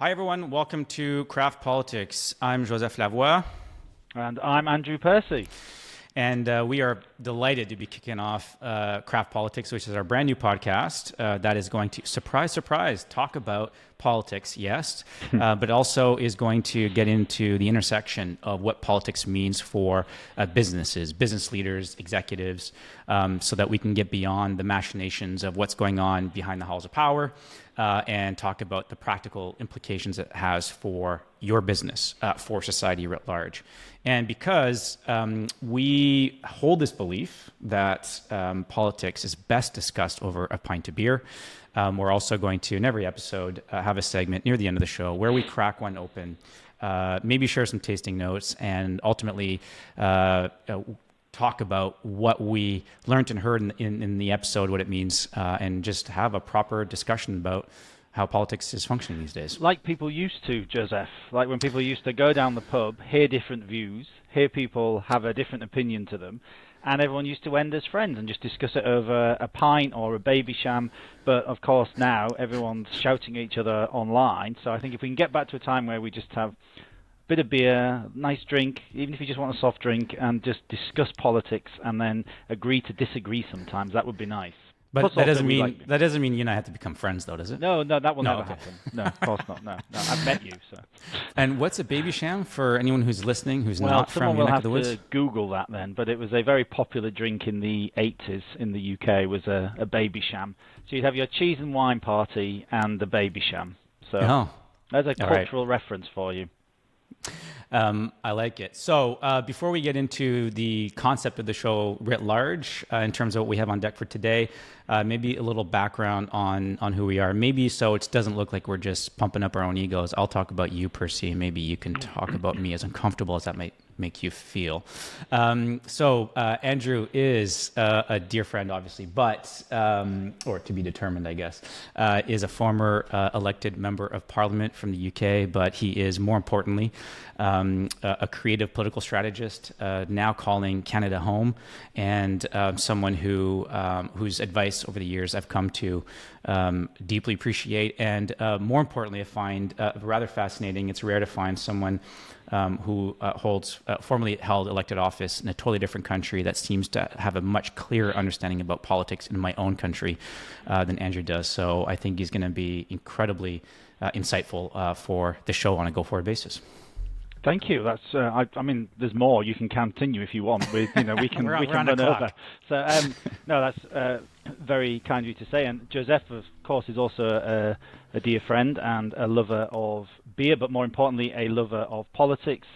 Hi, everyone. Welcome to Craft Politics. I'm Joseph Lavoie. And I'm Andrew Percy. And we are delighted to be kicking off Craft Politics, which is our brand new podcast that is going to, surprise, surprise, talk about politics, yes, but also is going to get into the intersection of what politics means for businesses, business leaders, executives, so that we can get beyond the machinations of what's going on behind the halls of power and talk about the practical implications it has for your business, for society writ large. And because we hold this belief that politics is best discussed over a pint of beer, we're also going to, in every episode, have a segment near the end of the show where we crack one open, maybe share some tasting notes, and ultimately talk about what we learned and heard in the episode, what it means, and just have a proper discussion about how politics is functioning these days. Like people used to, Joseph. Like when people used to go down the pub, hear different views, hear people have a different opinion to them, and everyone used to end as friends and just discuss it over a pint or a baby sham. But of course now everyone's shouting at each other online. So I think if we can get back to a time where we just have a bit of beer, nice drink, even if you just want a soft drink, and just discuss politics and then agree to disagree sometimes, that would be nice. But that doesn't mean you and I have to become friends, though, does it? No, that will never happen. No, of course not. No, I've met you. So. And what's a baby sham for anyone who's listening who's not from your neck of the woods? Someone will have to Google that then. But it was a very popular drink in the 80s in the UK. Was a baby sham. So you'd have your cheese and wine party and the baby sham. So that's a cultural reference for you. I like it. So before we get into the concept of the show writ large, in terms of what we have on deck for today, maybe a little background on who we are. Maybe so it doesn't look like we're just pumping up our own egos. I'll talk about you, Percy, and maybe you can talk about me, as uncomfortable as that might make you feel. So Andrew is a dear friend, obviously, but, or to be determined, I guess, is a former elected member of Parliament from the UK, but he is, more importantly, a creative political strategist, now calling Canada home, and someone whose advice over the years I've come to deeply appreciate, and more importantly, I find rather fascinating. It's rare to find someone who formerly held elected office in a totally different country that seems to have a much clearer understanding about politics in my own country than Andrew does. So I think he's going to be incredibly insightful for the show on a go-forward basis. Thank you. That's. I mean, there's more. You can continue if you want. We can we can run over. So no, that's very kind of you to say. And Joseph, of course, is also a dear friend and a lover of beer, but more importantly, a lover of politics.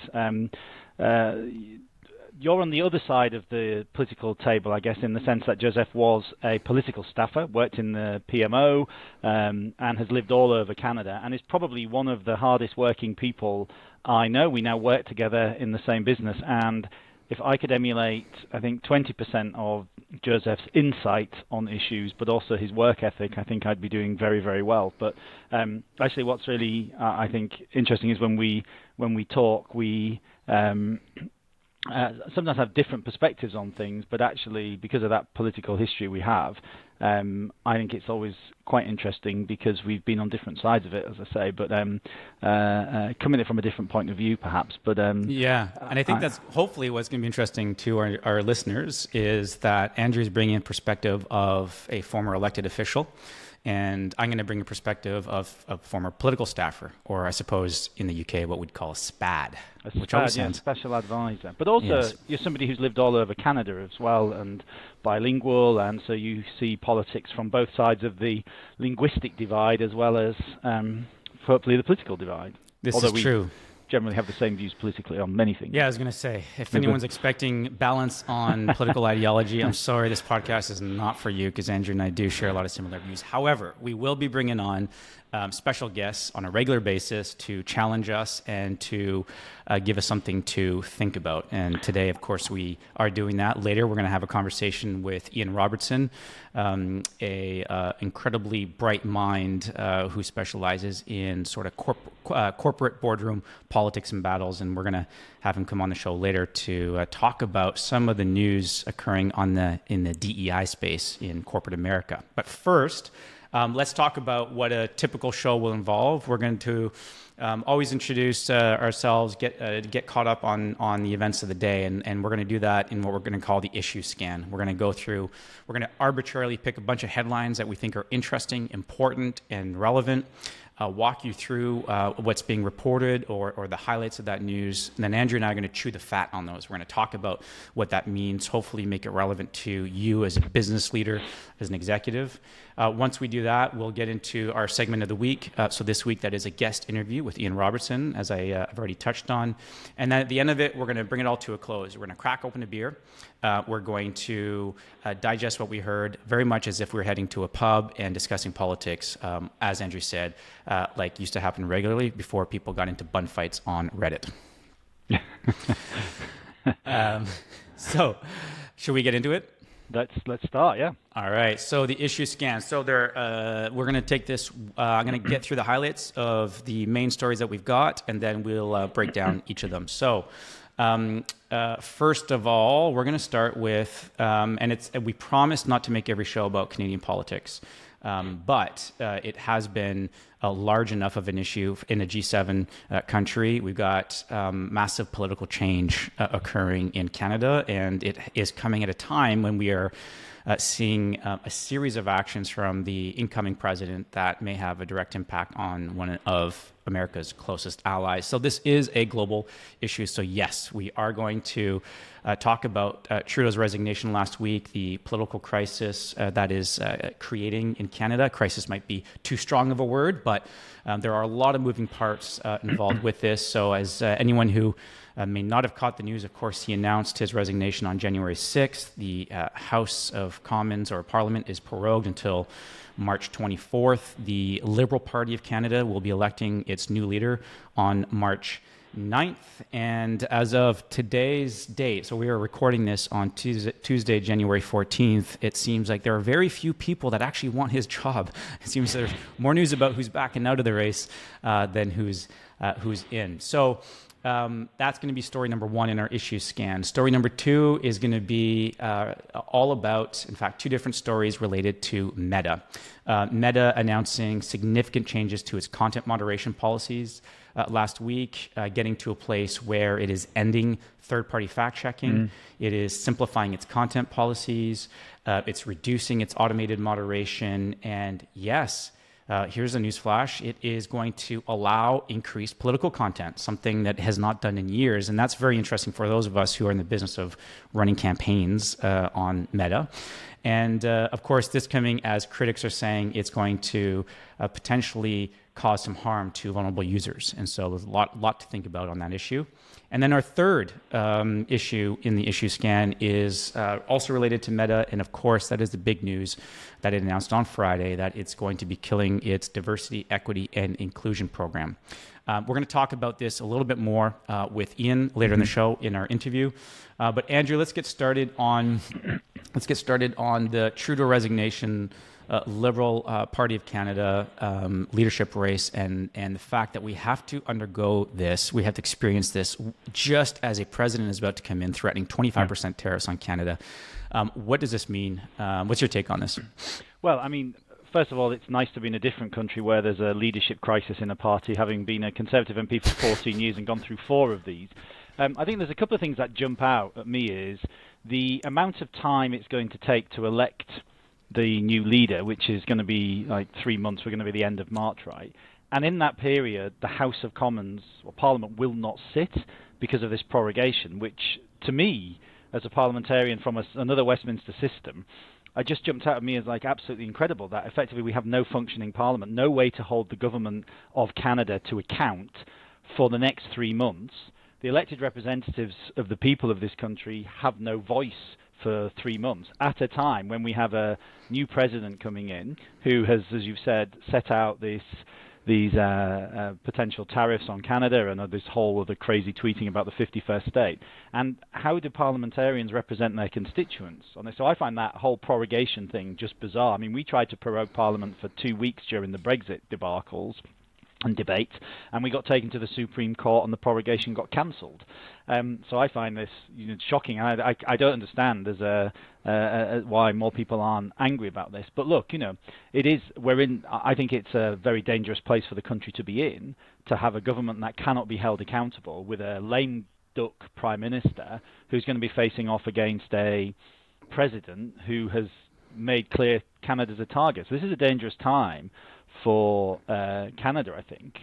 You're on the other side of the political table, I guess, in the sense that Joseph was a political staffer, worked in the PMO, and has lived all over Canada, and is probably one of the hardest working people I know. We now work together in the same business, and if I could emulate, I think, 20% of Joseph's insight on issues, but also his work ethic, I think I'd be doing very, very well. But actually, what's really, I think, interesting is when we talk, we sometimes have different perspectives on things, but actually, because of that political history we have, I think it's always quite interesting because we've been on different sides of it, as I say, but coming at it from a different point of view, perhaps. But yeah, and I think that's hopefully what's going to be interesting to our listeners is that Andrew's bringing in perspective of a former elected official. And I'm going to bring a perspective of a former political staffer, or I suppose in the UK, what we'd call a SPAD. Special advisor. But also, you're somebody who's lived all over Canada as well, and bilingual, and so you see politics from both sides of the linguistic divide as well as, hopefully, the political divide. This is true. Generally have the same views politically on many things. Yeah, I was going to say, if anyone's expecting balance on political ideology, I'm sorry, this podcast is not for you, because Andrew and I do share a lot of similar views. However, we will be bringing on special guests on a regular basis to challenge us and to give us something to think about. And today, of course, we are doing that. Later, we're going to have a conversation with Ian Robertson, a incredibly bright mind who specializes in sort of corporate boardroom politics and battles, and we're going to have him come on the show later to talk about some of the news occurring in the DEI space in corporate America. But first, let's talk about what a typical show will involve. We're going to always introduce ourselves, get caught up on the events of the day, and we're going to do that in what we're going to call the issue scan. We're going to arbitrarily pick a bunch of headlines that we think are interesting, important, and relevant, walk you through what's being reported or the highlights of that news. And then Andrew and I are going to chew the fat on those. We're going to talk about what that means, hopefully make it relevant to you as a business leader, as an executive. Once we do that, we'll get into our segment of the week. So this week, that is a guest interview with Ian Robertson, as I've already touched on. And then at the end of it, we're going to bring it all to a close. We're going to crack open a beer. We're going to digest what we heard, very much as if we were heading to a pub and discussing politics, as Andrew said, like used to happen regularly before people got into bun fights on Reddit. So, should we get into it? Let's start, yeah. All right. So the issue scan. So we're going to take this. I'm going to get through the highlights of the main stories that we've got, and then we'll break down each of them. So first of all, we're going to start with, and we promised not to make every show about Canadian politics, but it has been large enough of an issue in a G7 country. We've got massive political change occurring in Canada, and it is coming at a time when we are seeing a series of actions from the incoming president that may have a direct impact on one of America's closest allies. So this is a global issue. So yes, we are going to talk about Trudeau's resignation last week, the political crisis that is creating in Canada. Crisis might be too strong of a word, but there are a lot of moving parts involved with this. So as anyone who may not have caught the news, of course, he announced his resignation on January 6th. The House of Commons or Parliament is prorogued until March 24th. The Liberal Party of Canada will be electing its new leader on March 9th. And as of today's date, so we are recording this on Tuesday, January 14th, it seems like there are very few people that actually want his job. It seems there's more news about who's backing out of the race than who's in. So that's going to be story number one in our issue scan. Story number two is going to be all about, in fact, two different stories related to Meta. Meta announcing significant changes to its content moderation policies last week, getting to a place where it is ending third-party fact-checking. It is simplifying its content policies. It's reducing its automated moderation. And yes, here's a news flash. It is going to allow increased political content, something that has not done in years. And that's very interesting for those of us who are in the business of running campaigns on Meta. And of course, this coming as critics are saying it's going to potentially cause some harm to vulnerable users. And so there's a lot to think about on that issue. And then our third issue in the issue scan is also related to Meta. And of course, that is the big news that it announced on Friday, that it's going to be killing its diversity, equity, and inclusion program. We're going to talk about this a little bit more with Ian later in the show in our interview. But Andrew, let's get started on the Trudeau resignation, Liberal Party of Canada leadership race, and the fact that we have to undergo this, we have to experience this just as a president is about to come in threatening 25% tariffs on Canada. What does this mean? What's your take on this? Well, I mean, first of all, it's nice to be in a different country where there's a leadership crisis in a party, having been a Conservative MP for 14 years and gone through 4 of these. I think there's a couple of things that jump out at me is the amount of time it's going to take to elect the new leader, which is going to be like 3 months. We're going to be the end of March, right? And in that period, the House of Commons or Parliament will not sit because of this prorogation, which to me, as a parliamentarian from another Westminster system, it just jumped out at me as like absolutely incredible that effectively we have no functioning Parliament, no way to hold the government of Canada to account for the next 3 months. The elected representatives of the people of this country have no voice for 3 months at a time when we have a new president coming in who has, as you've said, set out these potential tariffs on Canada and this whole other crazy tweeting about the 51st state. And how do parliamentarians represent their constituents on this? So I find that whole prorogation thing just bizarre. I mean, we tried to prorogue Parliament for 2 weeks during the Brexit debacles, and debate, and we got taken to the Supreme Court, and the prorogation got cancelled. So I find this shocking. I don't understand why more people aren't angry about this. But look, I think it's a very dangerous place for the country to be in, to have a government that cannot be held accountable, with a lame duck prime minister who's going to be facing off against a president who has made clear Canada's a target. So this is a dangerous time for Canada, I think.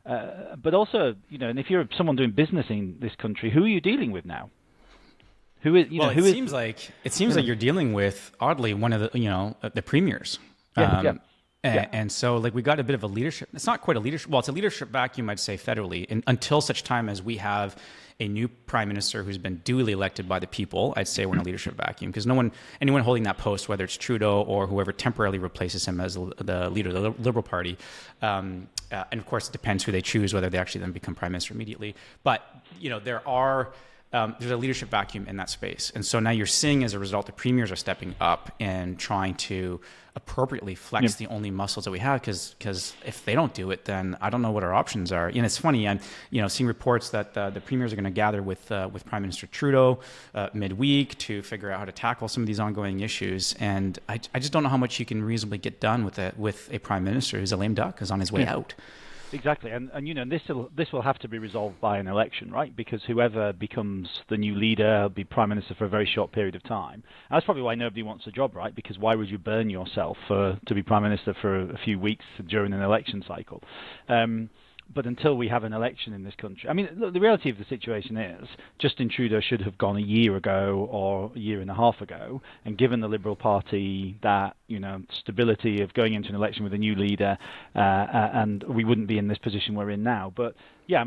But also, and if you're someone doing business in this country, who are you dealing with now? It seems like you're dealing with, oddly, one of the premiers. And so, we got a bit of a leadership. It's not quite a leadership. Well, it's a leadership vacuum, I'd say, federally, until such time as we have a new prime minister who's been duly elected by the people. I'd say we're in a leadership vacuum, because anyone holding that post, whether it's Trudeau or whoever temporarily replaces him as the leader of the Liberal Party, and of course it depends who they choose, whether they actually then become prime minister immediately. But there's a leadership vacuum in that space. And so now you're seeing, as a result, the premiers are stepping up and trying to appropriately flex the only muscles that we have, because if they don't do it, then I don't know what our options are. It's funny, I'm seeing reports that the premiers are going to gather with Prime Minister Trudeau midweek to figure out how to tackle some of these ongoing issues. And I just don't know how much you can reasonably get done with a prime minister who's a lame duck, who's on his way out. Exactly, and this will have to be resolved by an election, right? Because whoever becomes the new leader will be prime minister for a very short period of time. And that's probably why nobody wants a job, right? Because why would you burn yourself to be prime minister for a few weeks during an election cycle? But until we have an election in this country, look, the reality of the situation is Justin Trudeau should have gone a year ago or a year and a half ago, and given the Liberal Party that stability of going into an election with a new leader, and we wouldn't be in this position we're in now. But yeah,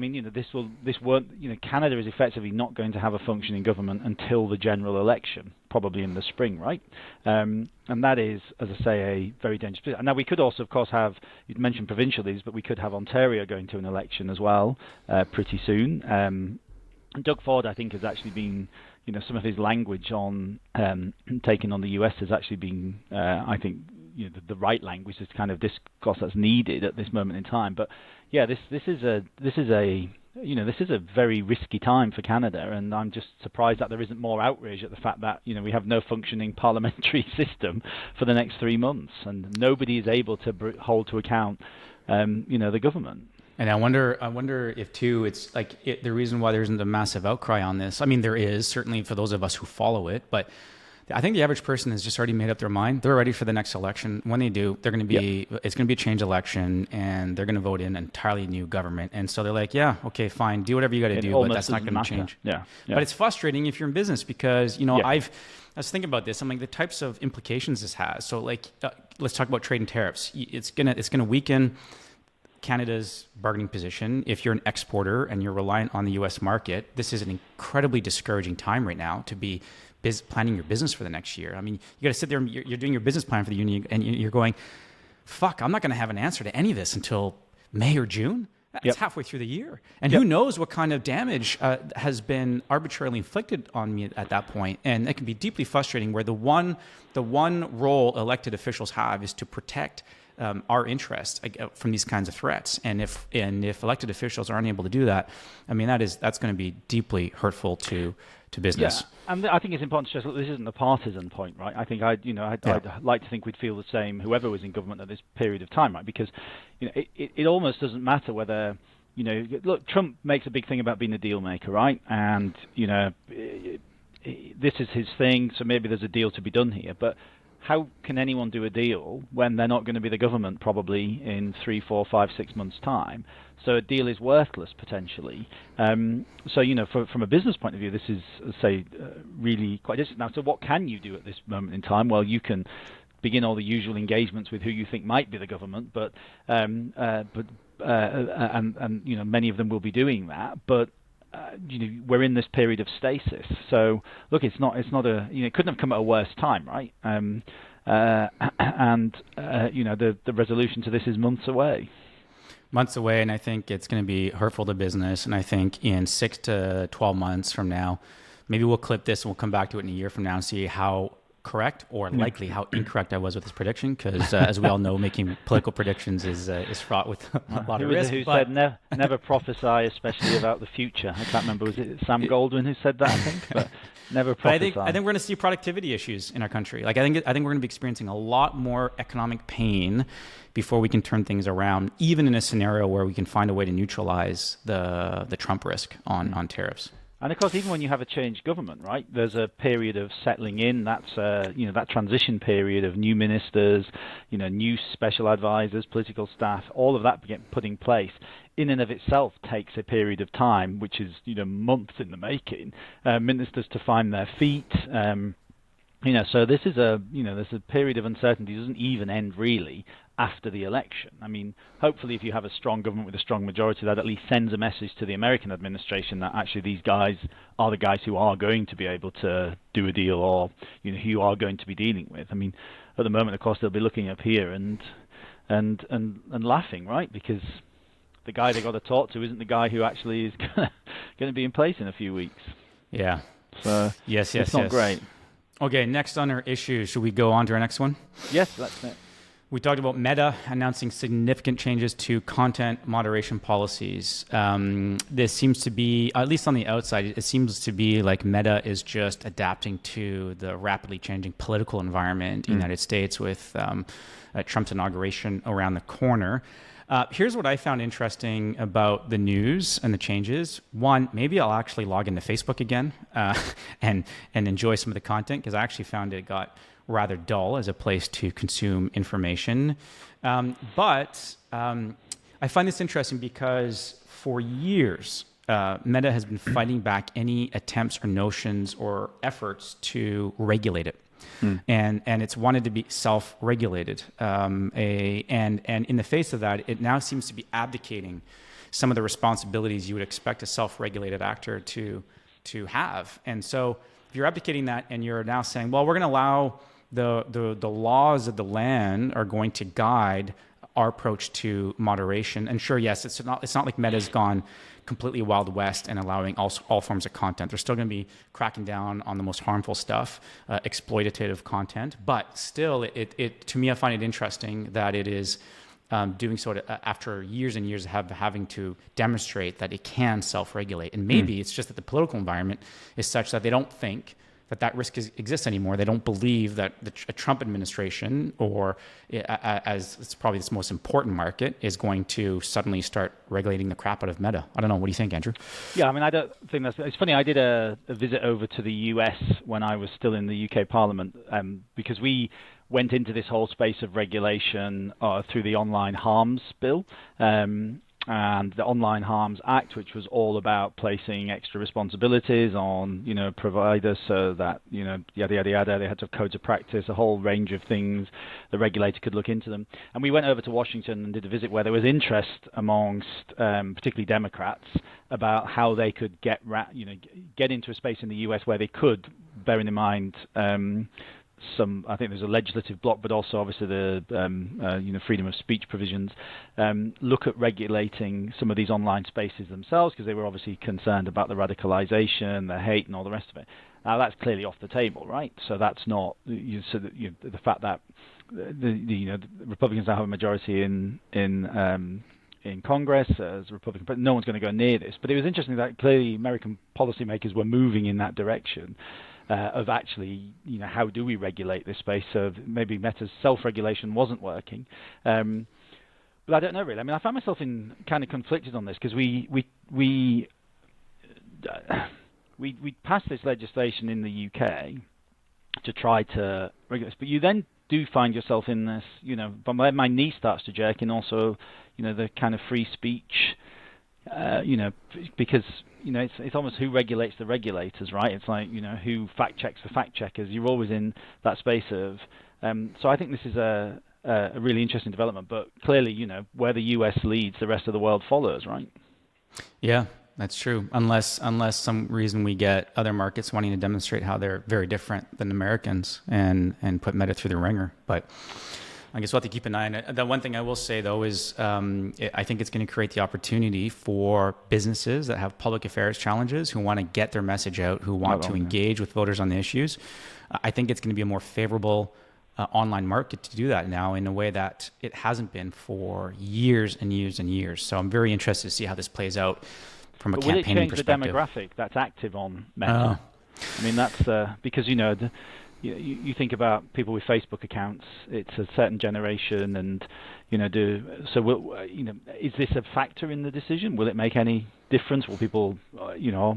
Canada is effectively not going to have a functioning government until the general election, probably in the spring, right? And that is, as I say, a very dangerous position. Now, we could also, of course, you'd mentioned provincial leaders, but we could have Ontario going to an election as well pretty soon. And Doug Ford, I think, has actually been, some of his language on taking on the US has actually been, I think, the right language, this kind of discourse that's needed at this moment in time. But yeah, this is a very risky time for Canada, and I'm just surprised that there isn't more outrage at the fact that we have no functioning parliamentary system for the next 3 months, and nobody is able to hold to account, the government. And I wonder if too, it's the reason why there isn't a massive outcry on this. There is, certainly for those of us who follow it, but I think the average person has just already made up their mind. They're ready for the next election. When they do, they're going to be, it's going to be a change election, and they're going to vote in an entirely new government. And so they're like, yeah, okay, fine, do whatever you got to do, but that's not going to change. Yeah. But it's frustrating if you're in business, because, I was thinking about this. I'm like, the types of implications this has. So let's talk about trade and tariffs. It's going to weaken Canada's bargaining position. If you're an exporter and you're reliant on the U.S. market, this is an incredibly discouraging time right now to be planning your business for the next year. You got to sit there and you're doing your business plan for the union, and you're going, fuck, I'm not going to have an answer to any of this until May or June. It's halfway through the year. And who knows what kind of damage has been arbitrarily inflicted on me at that point. And it can be deeply frustrating, where the one role elected officials have is to protect our interests from these kinds of threats. And if elected officials aren't able to do that, that's going to be deeply hurtful to business. Yeah, and I think it's important to stress that this isn't a partisan point, right? I think I'd like to think we'd feel the same, whoever was in government at this period of time, right? Because it almost doesn't matter whether look, Trump makes a big thing about being a deal maker, right? And this is his thing, so maybe there's a deal to be done here, but how can anyone do a deal when they're not going to be the government probably in 3, 4, 5, 6 months' time? So a deal is worthless potentially. From a business point of view, this is, really quite distant. Now, so what can you do at this moment in time? Well, you can begin all the usual engagements with who you think might be the government, but many of them will be doing that. But we're in this period of stasis. So look, it couldn't have come at a worse time, right? The resolution to this is months away. And I think it's going to be hurtful to business. And I think in 6 to 12 months from now, maybe we'll clip this and we'll come back to it in a year from now and see how correct or likely how incorrect I was with this prediction, because as we all know, making political predictions is fraught with a lot of risk. Who said never prophesy, especially about the future? I can't remember. Was it Sam Goldwyn who said that? I think, but never prophesy. But I think we're going to see productivity issues in our country. Like I think we're going to be experiencing a lot more economic pain before we can turn things around, even in a scenario where we can find a way to neutralize the Trump risk on tariffs. And of course, even when you have a changed government, right, there's a period of settling in. That's that transition period of new ministers, new special advisors, political staff. All of that get put in place. In and of itself takes a period of time, which is months in the making. Ministers to find their feet. So this is there's a period of uncertainty. It doesn't even end really after the election. I mean, hopefully if you have a strong government with a strong majority, that at least sends a message to the American administration that actually these guys are the guys who are going to be able to do a deal, or who you are going to be dealing with. I mean, at the moment, of course, they'll be looking up here and laughing, right? Because the guy they got to talk to isn't the guy who actually is going to be in place in a few weeks. Yeah. So yes, it's not great. Okay, next on our issue, should we go on to our next one? Yes, that's it. We talked about Meta announcing significant changes to content moderation policies. This seems to be, at least on the outside, it seems to be like Meta is just adapting to the rapidly changing political environment in the United States with Trump's inauguration around the corner. Here's what I found interesting about the news and the changes. One, maybe I'll actually log into Facebook again and enjoy some of the content, because I actually found it got rather dull as a place to consume information. But I find this interesting because for years, Meta has been fighting back any attempts or notions or efforts to regulate it. And it's wanted to be self-regulated. And in the face of that, it now seems to be abdicating some of the responsibilities you would expect a self-regulated actor to have. And so if you're abdicating that and you're now saying, well, we're going to allow the laws of the land are going to guide our approach to moderation. And sure, yes, it's not like Meta's gone completely Wild West and allowing all forms of content. They're still going to be cracking down on the most harmful stuff, exploitative content. But still, it to me, I find it interesting that it is doing so after years and years of having to demonstrate that it can self-regulate. And maybe it's just that the political environment is such that they don't think that risk exists anymore. They don't believe that a Trump administration, or as it's probably its most important market, is going to suddenly start regulating the crap out of Meta. I don't know. What do you think, Andrew? Yeah, I mean, I don't think it's funny. I did a visit over to the US when I was still in the UK Parliament, because we went into this whole space of regulation through the Online Harms Bill. And the Online Harms Act, which was all about placing extra responsibilities on, providers, so that, yada, yada, yada. They had to have codes of practice, a whole range of things. The regulator could look into them. And we went over to Washington and did a visit where there was interest amongst particularly Democrats about how they could get into a space in the US where they could, bearing in mind I think there's a legislative block, but also obviously the freedom of speech provisions, look at regulating some of these online spaces themselves, because they were obviously concerned about the radicalization, the hate, and all the rest of it. Now that's clearly off the table, right? So that's not the fact that the Republicans now have a majority in Congress as Republican, but no one's going to go near this. But it was interesting that clearly American policymakers were moving in that direction. Of actually, how do we regulate this space? So maybe Meta's self-regulation wasn't working, but I don't know really. I mean, I find myself in kind of conflicted on this, because we passed this legislation in the UK to try to regulate this, but you then do find yourself in this, but my knee starts to jerk, and also, the kind of free speech. Because it's almost who regulates the regulators, right? It's like who fact checks the fact checkers. You're always in that space of. So I think this is a really interesting development. But clearly, where the US leads, the rest of the world follows, right? Yeah, that's true. Unless some reason we get other markets wanting to demonstrate how they're very different than Americans and put Meta through the ringer, but. I guess we'll have to keep an eye on it. The one thing I will say, though, is I think it's going to create the opportunity for businesses that have public affairs challenges, who want to get their message out, who want to engage with voters on the issues. I think it's going to be a more favorable online market to do that now in a way that it hasn't been for years and years and years. So I'm very interested to see how this plays out from a campaigning perspective. Will it change the demographic that's active on Meta? I mean, that's because, you think about people with Facebook accounts, it's a certain generation, and, is this a factor in the decision? Will it make any difference? Will people,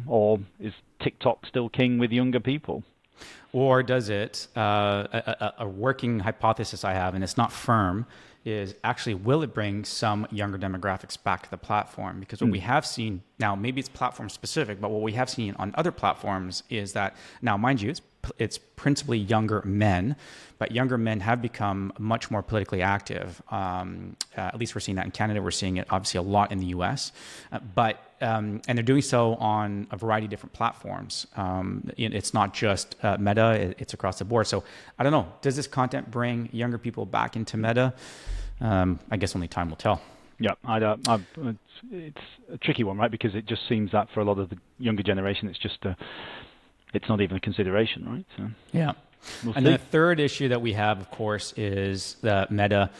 or is TikTok still king with younger people? Or does it, a working hypothesis I have, and it's not firm, is actually, will it bring some younger demographics back to the platform? Because what we have seen, now maybe it's platform specific, but what we have seen on other platforms is that, now mind you, it's principally younger men, but younger men have become much more politically active. At least we're seeing that in Canada. We're seeing it obviously a lot in the US, and they're doing so on a variety of different platforms. It's not just Meta, it's across the board. So I don't know, does this content bring younger people back into Meta? I guess only time will tell. Yeah, it's a tricky one, right? Because it just seems that for a lot of the younger generation, it's not even a consideration, right? So, yeah. And then the third issue that we have, of course, is the Meta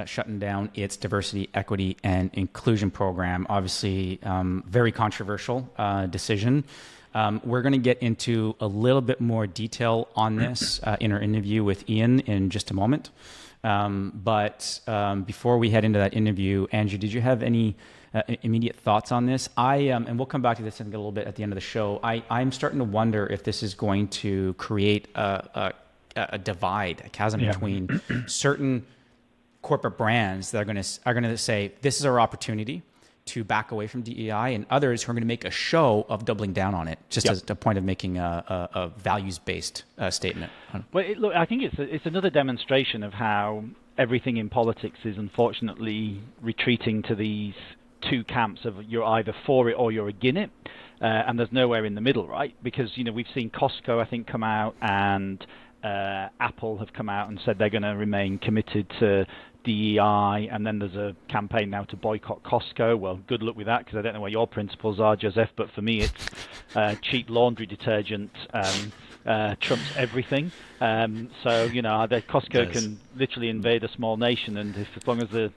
shutting down its diversity, equity, and inclusion program. Obviously, very controversial decision. We're going to get into a little bit more detail on this in our interview with Ian in just a moment. But before we head into that interview, Andrew, did you have any immediate thoughts on this? And we'll come back to this in a little bit at the end of the show. I'm starting to wonder if this is going to create a divide, a chasm between certain corporate brands that are going to say, this is our opportunity to back away from DEI, and others who are going to make a show of doubling down on it, just as a point of making a values-based statement. Well, look, I think it's another demonstration of how everything in politics is unfortunately retreating to these two camps of you're either for it or you're against it, and there's nowhere in the middle, right? Because we've seen Costco, I think, come out, and Apple have come out and said they're going to remain committed to DEI, and then there's a campaign now to boycott Costco. Well, good luck with that, because I don't know what your principles are, Joseph, but for me it's cheap laundry detergent trumps everything. So, the Costco can literally invade a small nation, and as long as the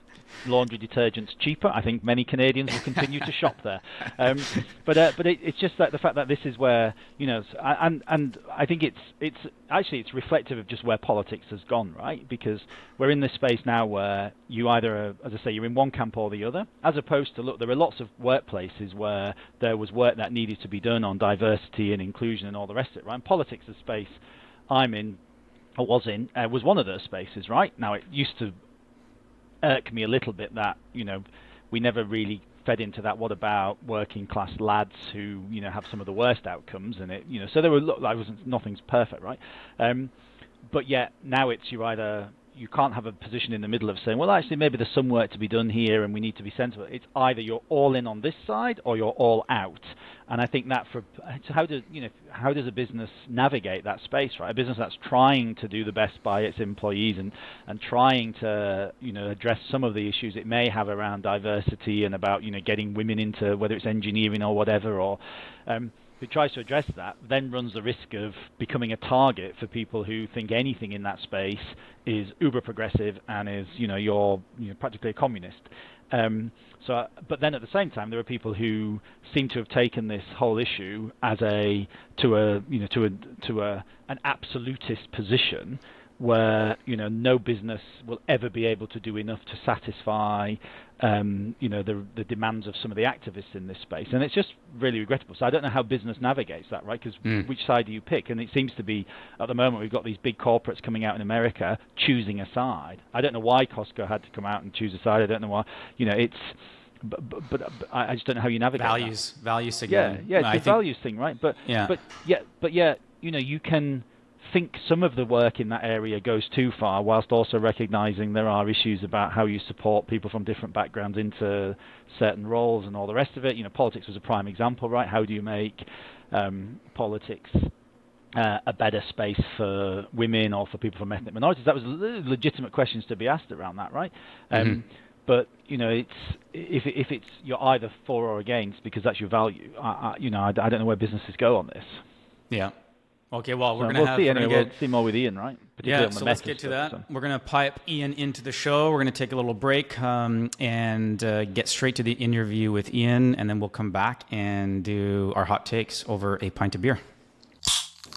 laundry detergent's cheaper, I think many Canadians will continue to shop there. But it's just that the fact that this is where, and I think it's reflective of just where politics has gone, right? Because we're in this space now where you either, as I say, you're in one camp or the other, as opposed to, look, there are lots of workplaces where there was work that needed to be done on diversity and inclusion and all the rest of it, right? And politics, the space I'm in, or was in, was one of those spaces, right? Now, it used to irk me a little bit that we never really fed into that. What about working class lads who have some of the worst outcomes, and it so there were nothing's perfect, right? But yet now it's you can't have a position in the middle of saying, well, actually maybe there's some work to be done here and we need to be sensible. It's either you're all in on this side or you're all out. And I think that so how does a business navigate that space, right? A business that's trying to do the best by its employees and trying to address some of the issues it may have around diversity and about getting women into whether it's engineering or whatever, or who tries to address that, then runs the risk of becoming a target for people who think anything in that space is uber progressive and is you're practically a communist. But then at the same time, there are people who seem to have taken this whole issue as an absolutist position, where no business will ever be able to do enough to satisfy the demands of some of the activists in this space, and it's just really regrettable. So I don't know how business navigates that, right? Because which side do you pick? And it seems to be at the moment we've got these big corporates coming out in America choosing a side. I don't know why Costco had to come out and choose a side. I don't know why. It's. But I just don't know how you navigate value signal. Yeah, it's a values thing, right? But you can think some of the work in that area goes too far, whilst also recognizing there are issues about how you support people from different backgrounds into certain roles and all the rest of it. Politics was a prime example, right? How do you make politics a better space for women or for people from ethnic minorities. That was legitimate questions to be asked around that, right? But it's if it's you're either for or against because that's your value. I don't know where businesses go on this. Yeah. Okay. Well, we'll see. Anyway, we'll see more with Ian, right? Yeah. So let's get to that. So. We're going to pipe Ian into the show. We're going to take a little break and get straight to the interview with Ian, and then we'll come back and do our hot takes over a pint of beer.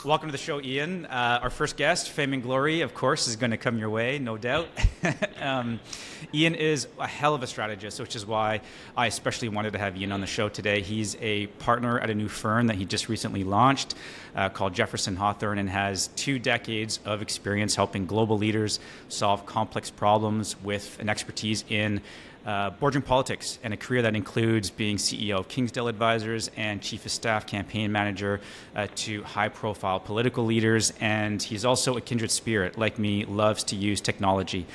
Welcome to the show, Ian. Our first guest, Fame and Glory, of course, is going to come your way, no doubt. Ian is a hell of a strategist, which is why I especially wanted to have Ian on the show today. He's a partner at a new firm that he just recently launched called Jefferson Hawthorne, and has 2 decades of experience helping global leaders solve complex problems with an expertise in boardroom politics, and a career that includes being CEO of Kingsdale Advisors and Chief of Staff Campaign Manager to high-profile political leaders. And he's also a kindred spirit, like me, loves to use technology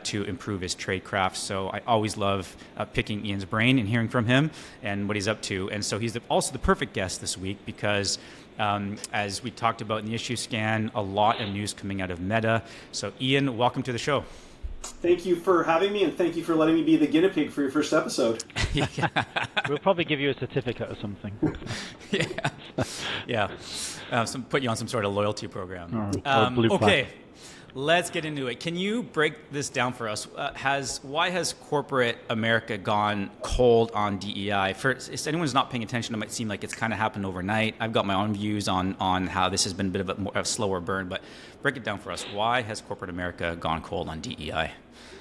to improve his trade craft. So I always love picking Ian's brain and hearing from him and what he's up to. And so he's also the perfect guest this week because as we talked about in the issue scan, a lot of news coming out of Meta. So Ian, welcome to the show. Thank you for having me, and thank you for letting me be the guinea pig for your first episode. We'll probably give you a certificate or something. Yeah. Put you on some sort of loyalty program. Or blue okay, let's get into it. Can you break this down for us? Why has corporate America gone cold on DEI? If anyone's not paying attention, it might seem like it's kind of happened overnight. I've got my own views on how this has been a bit of a slower burn, but break it down for us. Why has corporate America gone cold on DEI?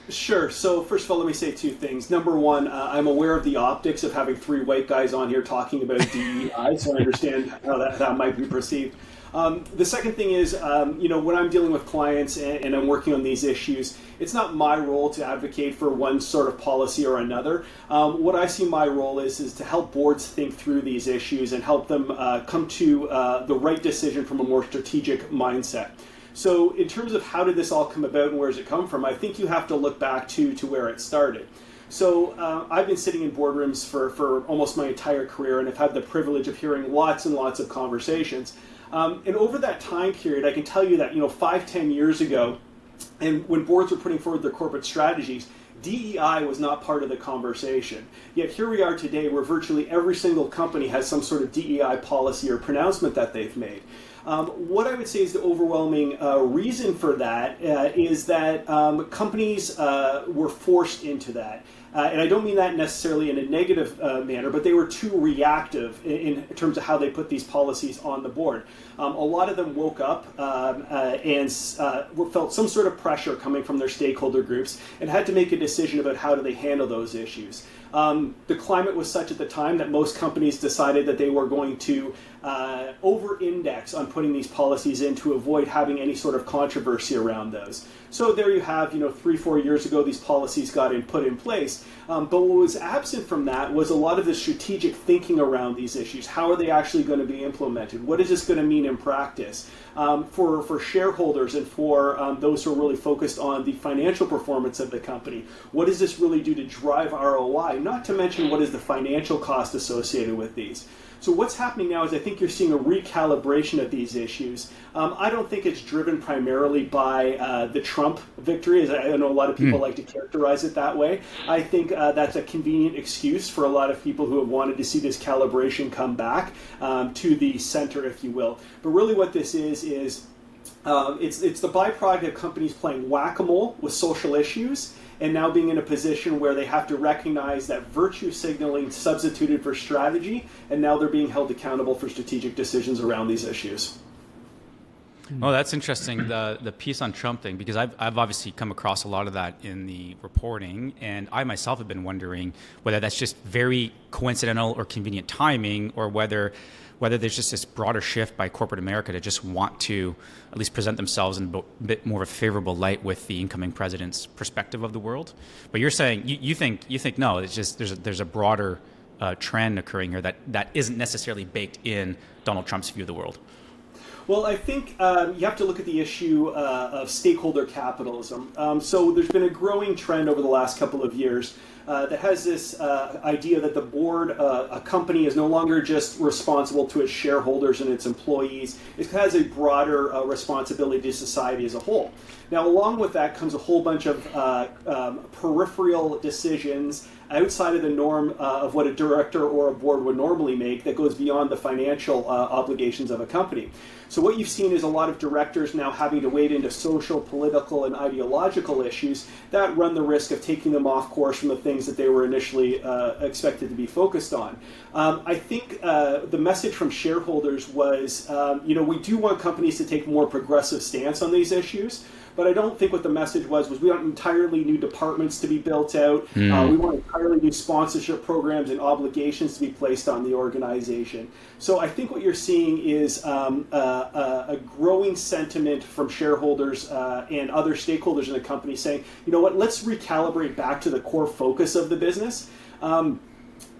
Sure. So first of all, let me say 2 things. Number one, I'm aware of the optics of having 3 white guys on here talking about DEI, so I understand how that might be perceived. The second thing is, when I'm dealing with clients and I'm working on these issues, it's not my role to advocate for one sort of policy or another. What I see my role is to help boards think through these issues and help them come to the right decision from a more strategic mindset. So in terms of how did this all come about and where does it come from, I think you have to look back to where it started. So I've been sitting in boardrooms for almost my entire career, and have had the privilege of hearing lots and lots of conversations. And over that time period, I can tell you that 5-10 years ago, and when boards were putting forward their corporate strategies, DEI was not part of the conversation. Yet here we are today, where virtually every single company has some sort of DEI policy or pronouncement that they've made. What I would say is the overwhelming reason for that is that companies were forced into that. And I don't mean that necessarily in a negative manner, but they were too reactive in terms of how they put these policies on the board. A lot of them woke up and felt some sort of pressure coming from their stakeholder groups and had to make a decision about how do they handle those issues. The climate was such at the time that most companies decided that they were going to over-index on putting these policies in to avoid having any sort of controversy around those. So there you have, 3-4 years ago, these policies got put in place. But what was absent from that was a lot of the strategic thinking around these issues. How are they actually going to be implemented? What is this going to mean in practice? For shareholders and for those who are really focused on the financial performance of the company, what does this really do to drive ROI? Not to mention what is the financial cost associated with these. So what's happening now is I think you're seeing a recalibration of these issues. I don't think it's driven primarily by the Trump victory, as I know a lot of people like to characterize it that way. I think that's a convenient excuse for a lot of people who have wanted to see this calibration come back to the center, if you will. But really what this is it's the byproduct of companies playing whack-a-mole with social issues, and now being in a position where they have to recognize that virtue signaling substituted for strategy, and now they're being held accountable for strategic decisions around these issues. Oh, that's interesting, the piece on Trump thing, because I've obviously come across a lot of that in the reporting, and I myself have been wondering whether that's just very coincidental or convenient timing, or whether there's just this broader shift by corporate America to just want to at least present themselves in a bit more of a favorable light with the incoming president's perspective of the world. But you're saying you think no, it's just there's a broader trend occurring here that isn't necessarily baked in Donald Trump's view of the world. Well, I think you have to look at the issue of stakeholder capitalism. So there's been a growing trend over the last couple of years that has this idea that the board, a company, is no longer just responsible to its shareholders and its employees. It has a broader responsibility to society as a whole. Now, along with that comes a whole bunch of peripheral decisions outside of the norm of what a director or a board would normally make that goes beyond the financial obligations of a company. So what you've seen is a lot of directors now having to wade into social, political, and ideological issues that run the risk of taking them off course from the things that they were initially expected to be focused on. I think the message from shareholders was, we do want companies to take a more progressive stance on these issues, but I don't think what the message was we want entirely new departments to be built out. We want entirely new sponsorship programs and obligations to be placed on the organization. So I think what you're seeing is a growing sentiment from shareholders and other stakeholders in the company saying, you know what, let's recalibrate back to the core focus of the business.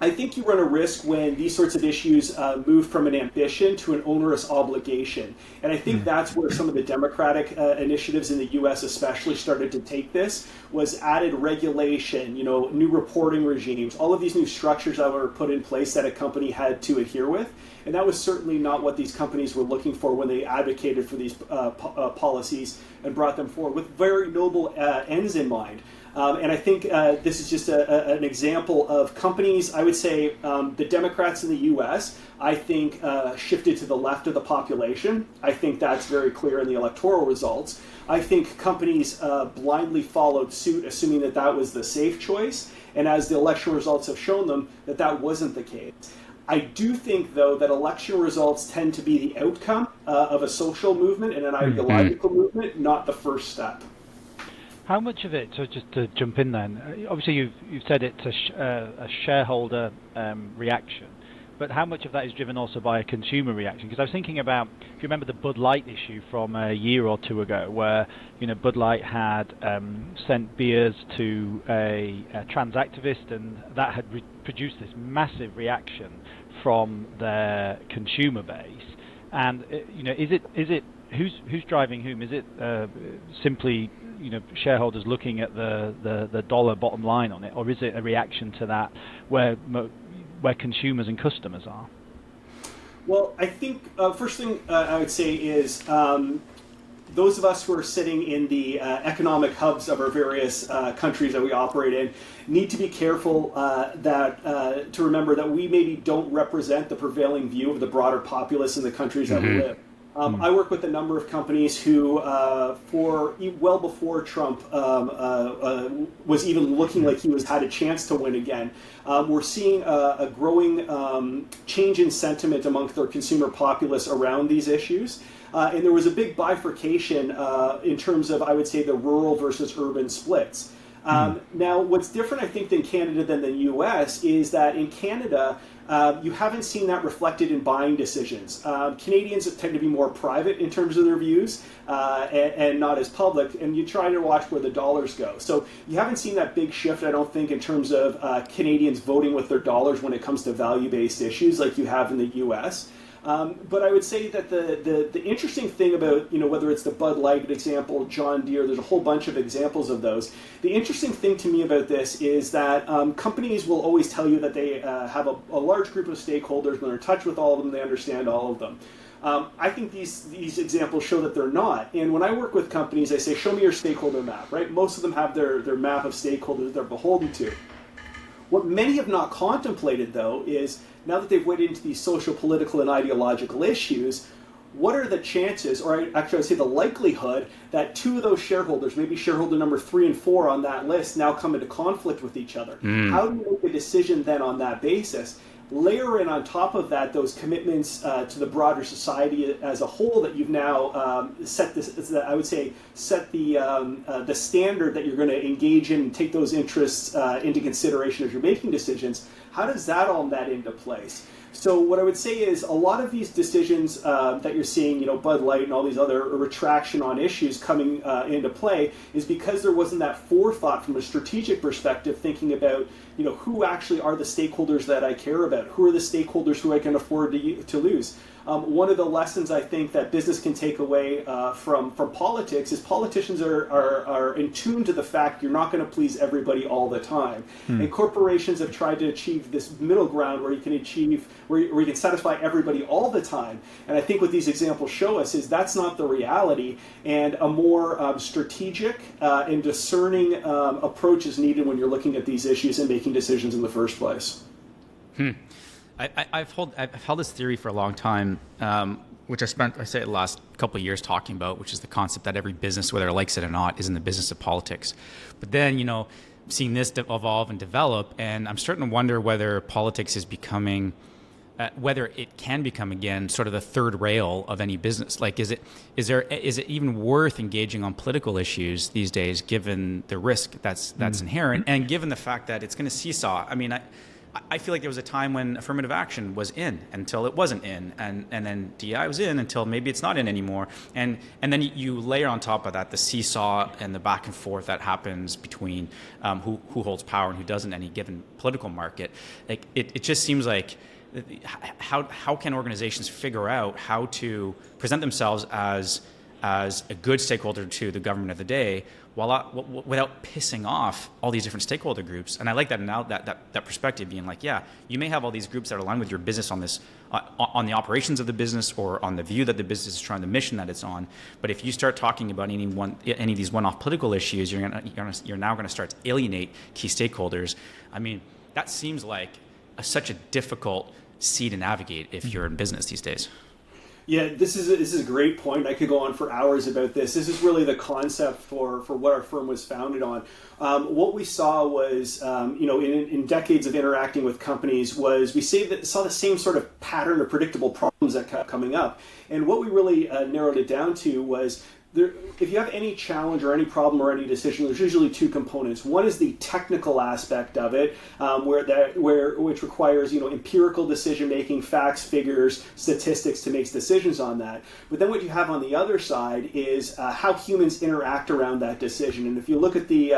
I think you run a risk when these sorts of issues move from an ambition to an onerous obligation. And I think that's where some of the Democratic initiatives in the U.S. especially started to take this, was added regulation, new reporting regimes, all of these new structures that were put in place that a company had to adhere with. And that was certainly not what these companies were looking for when they advocated for these policies and brought them forward with very noble ends in mind. And I think this is just an example of companies. I would say the Democrats in the U.S., I think, shifted to the left of the population. I think that's very clear in the electoral results. I think companies blindly followed suit, assuming that that was the safe choice. And as the election results have shown them, that wasn't the case. I do think, though, that election results tend to be the outcome of a social movement and an ideological movement, not the first step. How much of it, so just to jump in then, obviously you've said it's a shareholder reaction, but how much of that is driven also by a consumer reaction? Because I was thinking about, if you remember the Bud Light issue from a year or two ago, where Bud Light had sent beers to a trans activist, and that had produced this massive reaction from their consumer base. And is it who's driving whom? Is it simply shareholders looking at the dollar bottom line on it, or is it a reaction to that where consumers and customers are? Well, I think first thing I would say is those of us who are sitting in the economic hubs of our various countries that we operate in need to be careful to remember that we maybe don't represent the prevailing view of the broader populace in the countries that we live. I work with a number of companies who, well before Trump was even looking like he had a chance to win again, we're seeing a growing change in sentiment amongst their consumer populace around these issues. And there was a big bifurcation in terms of, I would say, the rural versus urban splits. Now, what's different, I think, than Canada than the U.S. is that in Canada, you haven't seen that reflected in buying decisions. Canadians tend to be more private in terms of their views and not as public, and you try to watch where the dollars go. So you haven't seen that big shift, I don't think, in terms of Canadians voting with their dollars when it comes to value-based issues like you have in the U.S. But I would say that the interesting thing about, whether it's the Bud Light example, John Deere, there's a whole bunch of examples of those. The interesting thing to me about this is that companies will always tell you that they have a large group of stakeholders, and they're in touch with all of them, they understand all of them. I think these examples show that they're not. And when I work with companies, I say, show me your stakeholder map, right? Most of them have their map of stakeholders they're beholden to. What many have not contemplated, though, is now that they've waded into these social, political, and ideological issues, what are the chances, or actually I would say the likelihood, that two of those shareholders, maybe shareholder number 3 and 4 on that list, now come into conflict with each other? How do you make a decision then on that basis? Layer in on top of that those commitments to the broader society as a whole that you've now set this. I would say set the standard that you're going to engage in and take those interests into consideration as you're making decisions. How does that all net into place? So what I would say is a lot of these decisions that you're seeing, Bud Light and all these other retraction on issues coming into play is because there wasn't that forethought from a strategic perspective thinking about, who actually are the stakeholders that I care about? Who are the stakeholders who I can afford to lose? One of the lessons I think that business can take away from politics is politicians are in tune to the fact you're not going to please everybody all the time. And corporations have tried to achieve this middle ground where you can where you can satisfy everybody all the time. And I think what these examples show us is that's not the reality, and a more strategic and discerning approach is needed when you're looking at these issues and making decisions in the first place. I've held this theory for a long time, which I say the last couple of years talking about, which is the concept that every business, whether it likes it or not, is in the business of politics. But then, seeing this evolve and develop, and I'm starting to wonder whether politics is becoming, whether it can become again sort of the third rail of any business. Like, is it even worth engaging on political issues these days, given the risk that's inherent, and given the fact that it's going to seesaw? I mean, I feel like there was a time when affirmative action was in until it wasn't in, and then DEI was in until maybe it's not in anymore. And then you layer on top of that the seesaw and the back and forth that happens between who holds power and who doesn't in any given political market. Like it just seems like how can organizations figure out how to present themselves as a good stakeholder to the government of the day without pissing off all these different stakeholder groups. And I like that now, that perspective, being like, yeah, you may have all these groups that are aligned with your business on this, on the operations of the business or on the view that the business is trying, the mission that it's on. But if you start talking about any of these one-off political issues, you're now going to start to alienate key stakeholders. I mean, that seems like such a difficult sea to navigate if you're in business these days. Yeah, this is a great point. I could go on for hours about this. This is really the concept for what our firm was founded on. What we saw was, in decades of interacting with companies, was we saw the same sort of pattern of predictable problems that kept coming up. And what we really narrowed it down to was, if you have any challenge or any problem or any decision, there's usually two components. One is the technical aspect of it, which requires empirical decision making, facts, figures, statistics to make decisions on that. But then what you have on the other side is how humans interact around that decision. And if you look at the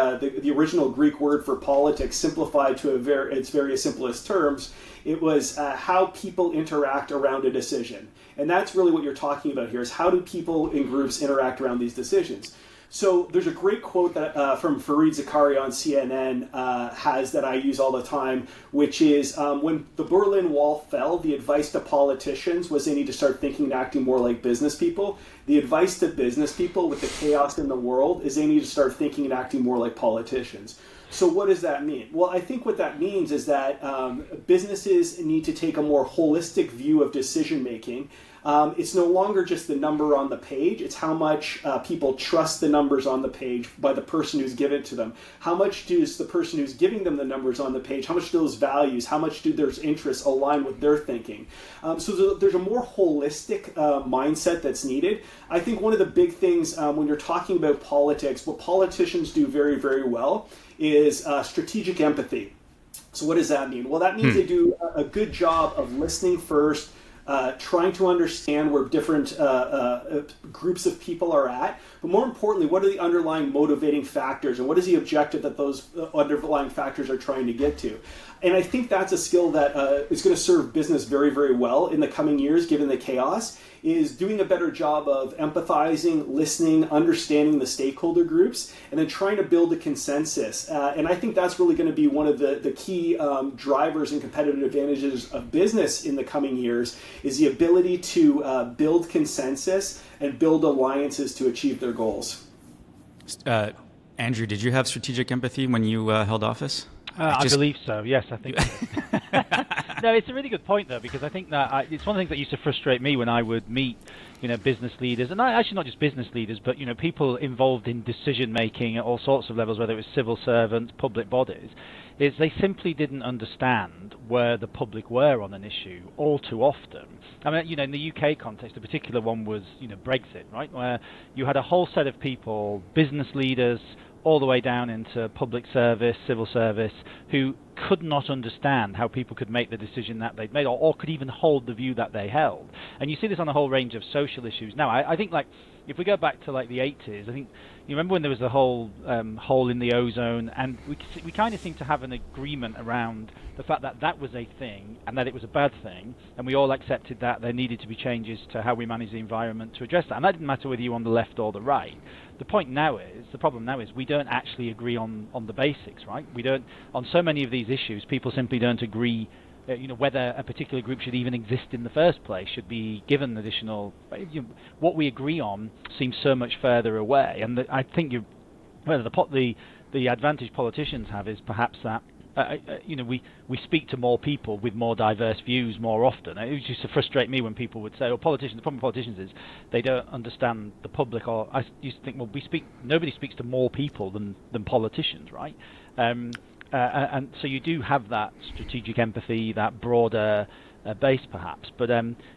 original Greek word for politics, simplified to its very simplest terms, it was how people interact around a decision. And that's really what you're talking about here, is how do people in groups interact around these decisions. So there's a great quote that from Fareed Zakaria on CNN has that I use all the time, which is when the Berlin Wall fell, the advice to politicians was they need to start thinking and acting more like business people. The advice to business people with the chaos in the world is they need to start thinking and acting more like politicians. So what does that mean? Well, I think what that means is that businesses need to take a more holistic view of decision making. It's no longer just the number on the page. It's how much people trust the numbers on the page by the person who's given it to them. How much does the person who's giving them the numbers on the page, how much do those values, how much do their interests align with their thinking? So there's a more holistic mindset that's needed. I think one of the big things when you're talking about politics, what politicians do very, very well is strategic empathy. So what does that mean? Well, that means they do a good job of listening first, trying to understand where different groups of people are at, but more importantly, what are the underlying motivating factors and what is the objective that those underlying factors are trying to get to? And I think that's a skill that is going to serve business very, very well in the coming years, given the chaos, is doing a better job of empathizing, listening, understanding the stakeholder groups, and then trying to build a consensus. And I think that's really going to be one of the key drivers and competitive advantages of business in the coming years, is the ability to build consensus and build alliances to achieve their goals. Andrew, did you have strategic empathy when you held office? I believe so, yes, I think so. No, it's a really good point, though, because I think that it's one of the things that used to frustrate me when I would meet, business leaders, and actually not just business leaders, but, people involved in decision-making at all sorts of levels, whether it was civil servants, public bodies, is they simply didn't understand where the public were on an issue all too often. I mean, in the UK context, a particular one was, Brexit, right, where you had a whole set of people, business leaders, all the way down into public service, civil service, who could not understand how people could make the decision that they'd made, or could even hold the view that they held. And you see this on a whole range of social issues. Now, I think, like, if we go back to like the 80s, I think you remember when there was the whole hole in the ozone, and we kind of seem to have an agreement around the fact that that was a thing and that it was a bad thing, and we all accepted that there needed to be changes to how we manage the environment to address that. And that didn't matter whether you were on the left or the right. The problem now is we don't actually agree on the basics, right? We don't, on so many of these issues, people simply don't agree whether a particular group should even exist in the first place, should be given additional. What we agree on seems so much further away, and I think the advantage politicians have is perhaps that we speak to more people with more diverse views more often. It used to frustrate me when people would say, "Oh, politicians." The problem with politicians is they don't understand the public. Or I used to think, well, nobody speaks to more people than politicians, right? And so you do have that strategic empathy, that broader base, perhaps. But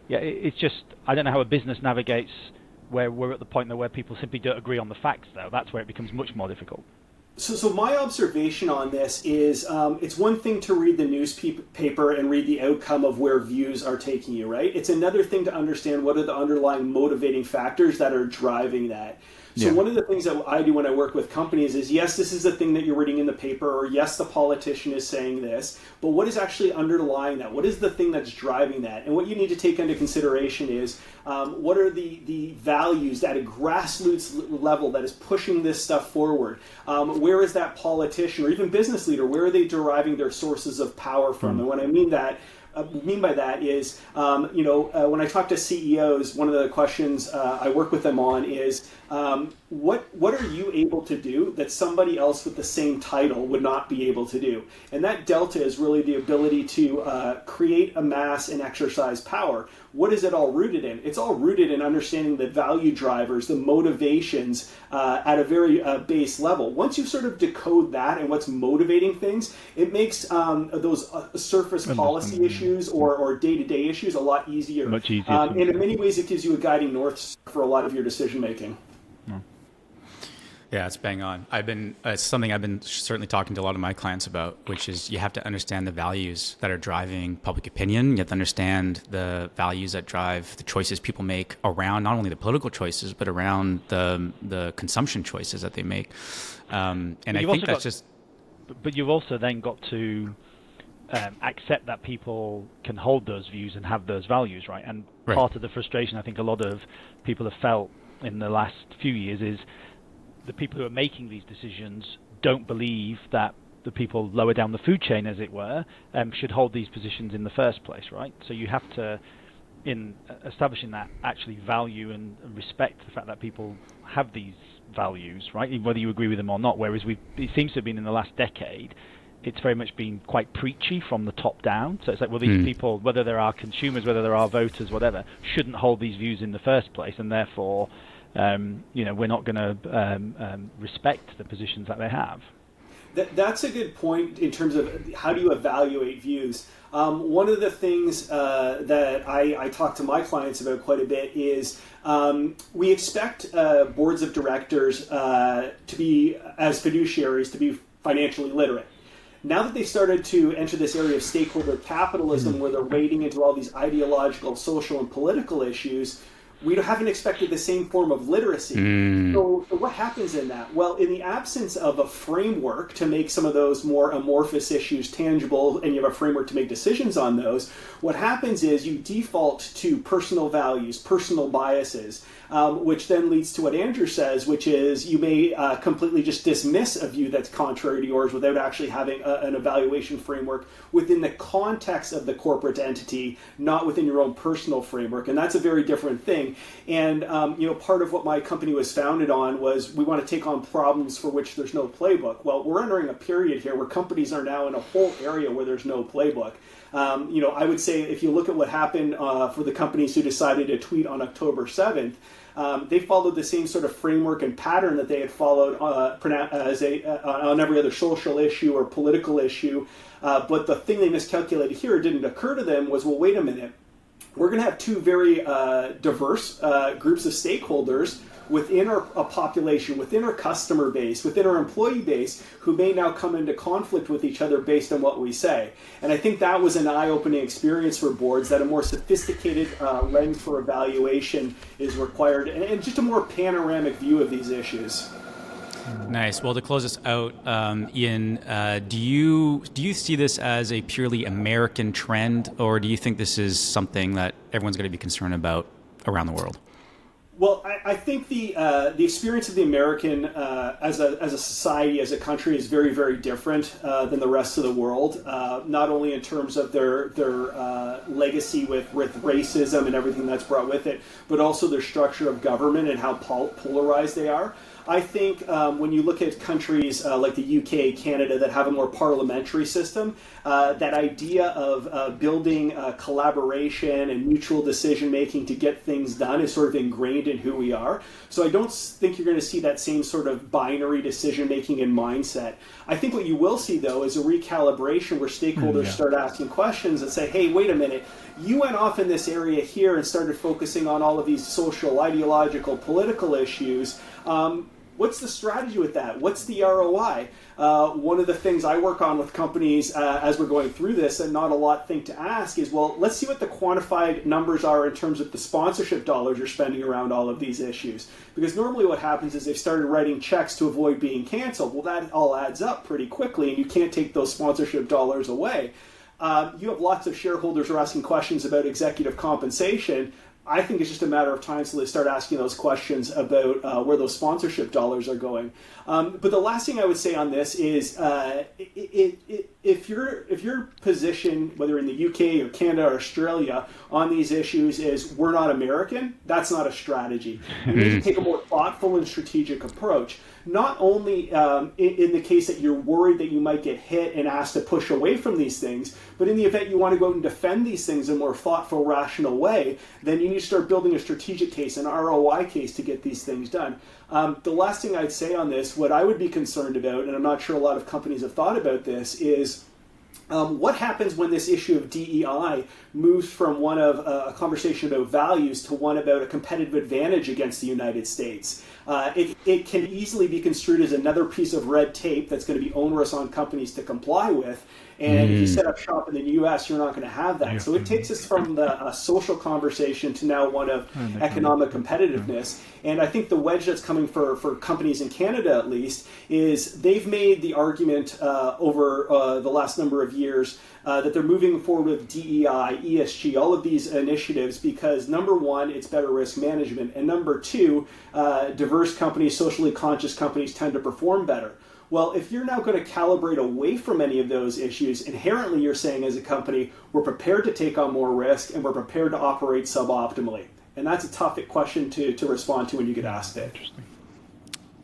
it's just, I don't know how a business navigates where we're at the point where people simply don't agree on the facts, though. That's where it becomes much more difficult. So my observation on this is it's one thing to read the newspaper and read the outcome of where views are taking you, right? It's another thing to understand what are the underlying motivating factors that are driving that. So one of the things that I do when I work with companies is, yes, this is the thing that you're reading in the paper, or yes, the politician is saying this, but what is actually underlying that? What is the thing that's driving that? And what you need to take into consideration is what are the values at a grassroots level that is pushing this stuff forward? Where is that politician or even business leader, where are they deriving their sources of power from? And what I mean by that is, when I talk to CEOs, one of the questions I work with them on is, what are you able to do that somebody else with the same title would not be able to do? And that delta is really the ability to create, amass, and exercise power. What is it all rooted in? It's all rooted in understanding the value drivers, the motivations at a very base level. Once you sort of decode that and what's motivating things, it makes those surface policy issues or day-to-day issues a lot easier. Much easier. And in many ways, it gives you a guiding north star for a lot of your decision making. Yeah, it's bang on. It's something I've been certainly talking to a lot of my clients about, which is you have to understand the values that are driving public opinion. You have to understand the values that drive the choices people make around not only the political choices, but around the consumption choices that they make. And I think that's just... But you've also then got to accept that people can hold those views and have those values, right? And part of the frustration I think a lot of people have felt in the last few years is the people who are making these decisions don't believe that the people lower down the food chain, as it were, should hold these positions in the first place, right? So you have to, in establishing that, actually value and respect the fact that people have these values, right? Whether you agree with them or not. Whereas it seems to have been in the last decade, it's very much been quite preachy from the top down. So it's like, well, these people, whether there are consumers, whether there are voters, whatever, shouldn't hold these views in the first place, and therefore, we're not going to respect the positions that they have. That's a good point in terms of how do you evaluate views. One of the things that I talk to my clients about quite a bit is we expect boards of directors to be, as fiduciaries, to be financially literate. Now that they've started to enter this area of stakeholder capitalism, where they're wading into all these ideological, social, and political issues, we haven't expected the same form of literacy. So what happens in that? Well, in the absence of a framework to make some of those more amorphous issues tangible, and you have a framework to make decisions on those, what happens is you default to personal values, personal biases, which then leads to what Andrew says, which is you may completely just dismiss a view that's contrary to yours without actually having an evaluation framework within the context of the corporate entity, not within your own personal framework. And that's a very different thing. And part of what my company was founded on was we want to take on problems for which there's no playbook. Well, we're entering a period here where companies are now in a whole area where there's no playbook. I would say if you look at what happened for the companies who decided to tweet on October 7th, they followed the same sort of framework and pattern that they had followed on every other social issue or political issue. But the thing they miscalculated here, didn't occur to them, was, well, wait a minute. We're going to have two very diverse groups of stakeholders. within a population, within our customer base, within our employee base, who may now come into conflict with each other based on what we say. And I think that was an eye-opening experience for boards, that a more sophisticated lens for evaluation is required, and just a more panoramic view of these issues. Nice. Well, to close us out, Ian, do you see this as a purely American trend, or do you think this is something that everyone's going to be concerned about around the world? Well, I think the experience of the American as a society, as a country, is very, very different than the rest of the world. Not only in terms of their legacy with racism and everything that's brought with it, but also their structure of government and how polarized they are. I think when you look at countries like the UK, Canada, that have a more parliamentary system, that idea of building collaboration and mutual decision making to get things done is sort of ingrained in who we are. So I don't think you're going to see that same sort of binary decision making and mindset. I think what you will see, though, is a recalibration where stakeholders start asking questions and say, hey, wait a minute, you went off in this area here and started focusing on all of these social, ideological, political issues. What's the strategy with that? What's the ROI? One of the things I work on with companies as we're going through this, and not a lot think to ask, is, well, let's see what the quantified numbers are in terms of the sponsorship dollars you're spending around all of these issues. Because normally what happens is they've started writing checks to avoid being canceled. Well, that all adds up pretty quickly, and you can't take those sponsorship dollars away. You have lots of shareholders who are asking questions about executive compensation. I think it's just a matter of time until they start asking those questions about where those sponsorship dollars are going. But the last thing I would say on this is if your position, whether in the UK or Canada or Australia, on these issues is we're not American, that's not a strategy. You need to take a more thoughtful and strategic approach. Not only in the case that you're worried that you might get hit and asked to push away from these things, but in the event you want to go out and defend these things in a more thoughtful, rational way, then you need to start building a strategic case, an ROI case to get these things done. The last thing I'd say on this, what I would be concerned about, and I'm not sure a lot of companies have thought about this, is what happens when this issue of DEI moves from one of a conversation about values to one about a competitive advantage against the United States? It can easily be construed as another piece of red tape that's going to be onerous on companies to comply with. And if you set up shop in the U.S., you're not going to have that. So it takes us from the social conversation to now one of economic competitiveness. And I think the wedge that's coming for companies in Canada, at least, is they've made the argument over the last number of years that they're moving forward with DEI, ESG, all of these initiatives because, number one, it's better risk management. And number two, diverse companies, socially conscious companies tend to perform better. Well, if you're now going to calibrate away from any of those issues, inherently you're saying as a company, we're prepared to take on more risk and we're prepared to operate suboptimally. And that's a tough question to respond to when you get asked it.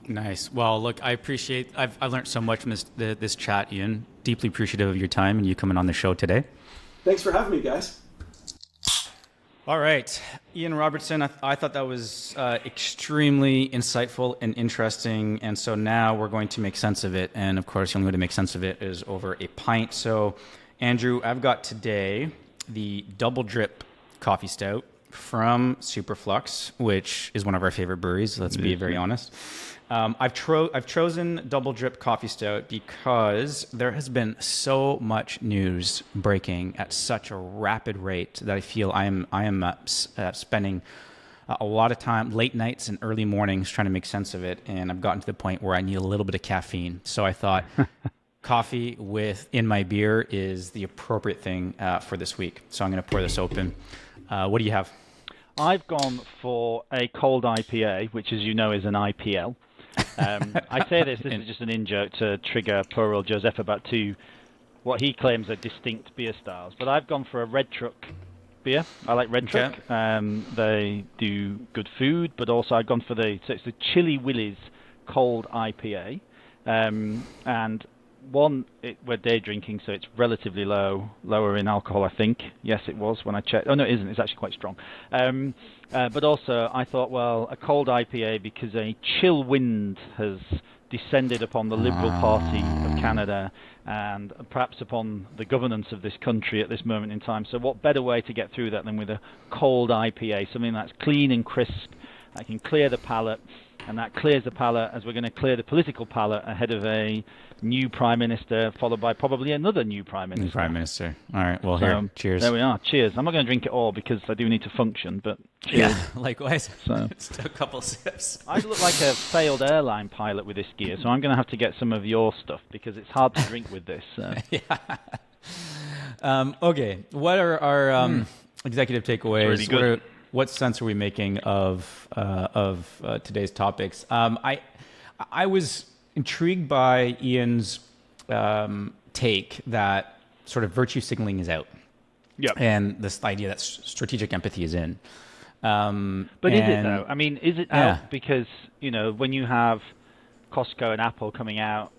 Nice. Well, look, I appreciate, I've learned so much from this chat, Ian. Deeply appreciative of your time and you coming on the show today. Thanks for having me, guys. All right. Ian Robertson, I thought that was extremely insightful and interesting. And so now we're going to make sense of it. And of course, the only way to make sense of it is over a pint. So, Andrew, I've got today the Double Drip Coffee Stout from Superflux, which is one of our favorite breweries. Let's be very honest. I've chosen Double Drip Coffee Stout because there has been so much news breaking at such a rapid rate that I feel I am spending a lot of time, late nights and early mornings, trying to make sense of it. And I've gotten to the point where I need a little bit of caffeine. So I thought coffee in my beer is the appropriate thing for this week. So I'm going to pour this open. What do you have? I've gone for a cold IPA, which, as you know, is an IPL. I say this is just an in-joke to trigger poor old Joseph about what he claims are distinct beer styles. But I've gone for a Red Truck beer. I like Red Truck. They do good food, but also I've gone for it's the Chili Willy's cold IPA. And we're day drinking, so it's relatively lower in alcohol, I think. Yes, it was when I checked. Oh, no, it isn't. It's actually quite strong. But also, I thought, well, a cold IPA because a chill wind has descended upon the Liberal Party of Canada and perhaps upon the governance of this country at this moment in time. So what better way to get through that than with a cold IPA, something that's clean and crisp, that can clear the palate, and that clears the palate as we're going to clear the political palate ahead of a new Prime Minister, followed by probably another new Prime Minister. New Prime Minister. All right, well, here, cheers. There we are. Cheers. I'm not going to drink it all because I do need to function, but cheers. Yeah, likewise. So, just a couple sips. I look like a failed airline pilot with this gear, so I'm going to have to get some of your stuff because it's hard to drink with this. So. Yeah. Okay, what are our executive takeaways? Really what sense are we making of today's topics? I was intrigued by Ian's take that sort of virtue signaling is out. Yeah. And this idea that strategic empathy is in. But is it though? I mean, is it out? Because, when you have Costco and Apple coming out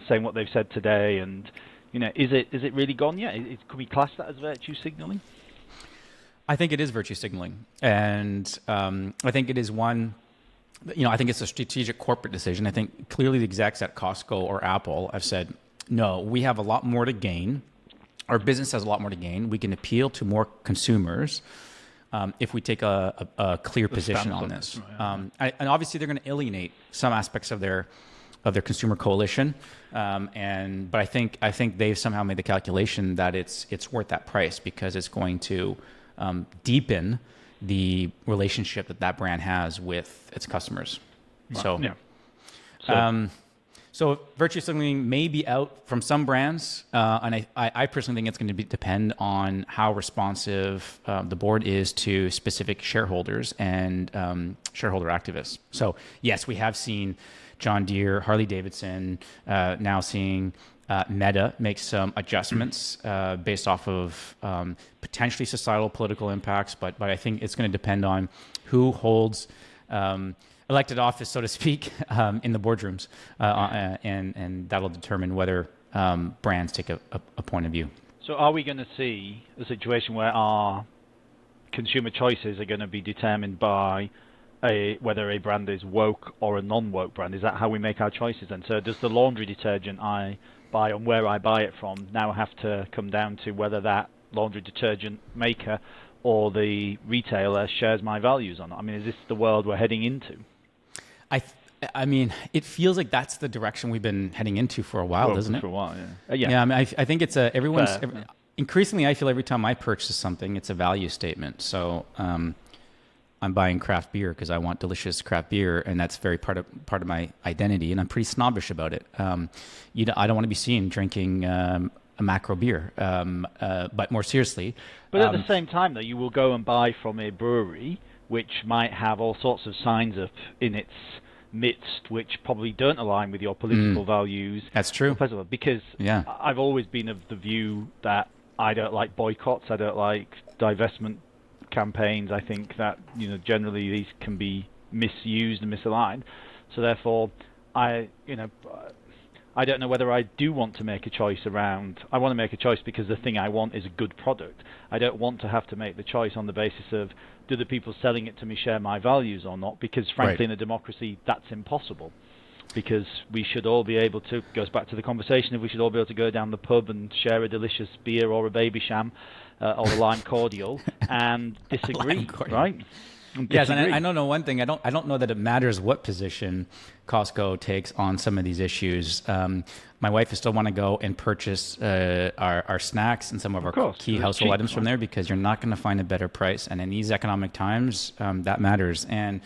saying what they've said today, and, is it really gone yet? Can we class that as virtue signaling? I think it is virtue signaling. And I think it is one, I think it's a strategic corporate decision. I think clearly the execs at Costco or Apple have said, no, we have a lot more to gain. Our business has a lot more to gain. We can appeal to more consumers if we take a clear position on this. Right. And obviously, they're going to alienate some aspects of their consumer coalition. But I think they've somehow made the calculation that it's worth that price because it's going to deepen the relationship that brand has with its customers. Wow. So virtue signaling may be out from some brands, and I personally think it's going to depend on how responsive the board is to specific shareholders and shareholder activists. So yes, we have seen John Deere, Harley Davidson, now seeing Meta make some adjustments based off of potentially societal political impacts, but I think it's going to depend on who holds elected office, so to speak, in the boardrooms, and that'll determine whether brands take a point of view. So are we going to see a situation where our consumer choices are going to be determined by whether a brand is woke or a non-woke brand? Is that how we make our choices then? So does the laundry detergent I buy and where I buy it from now have to come down to whether that laundry detergent maker or the retailer shares my values or not? I mean, is this the world we're heading into? I mean, it feels like that's the direction we've been heading into for a while, doesn't it? For a while, yeah. Yeah, I mean, I think it's increasingly, I feel every time I purchase something, it's a value statement. So I'm buying craft beer because I want delicious craft beer, and that's very part of my identity, and I'm pretty snobbish about it. I don't want to be seen drinking a macro beer, but more seriously. But at the same time, though, you will go and buy from a brewery which might have all sorts of signs up in its midst which probably don't align with your political values. That's true. Because I've always been of the view that I don't like boycotts, I don't like divestment campaigns. I think that generally these can be misused and misaligned. So therefore, I don't know whether I do want to make a choice around. I want to make a choice because the thing I want is a good product. I don't want to have to make the choice on the basis of do the people selling it to me share my values or not? Because frankly, in a democracy, that's impossible. Because we should all be able to, goes back to the conversation, if we should all be able to go down the pub and share a delicious beer or a baby sham or a lime cordial and disagree, right? Yes, and I don't know one thing. I don't know that it matters what position Costco takes on some of these issues. My wife will still want to go and purchase our snacks and some of our key household items from there because you're not going to find a better price. And in these economic times, that matters. And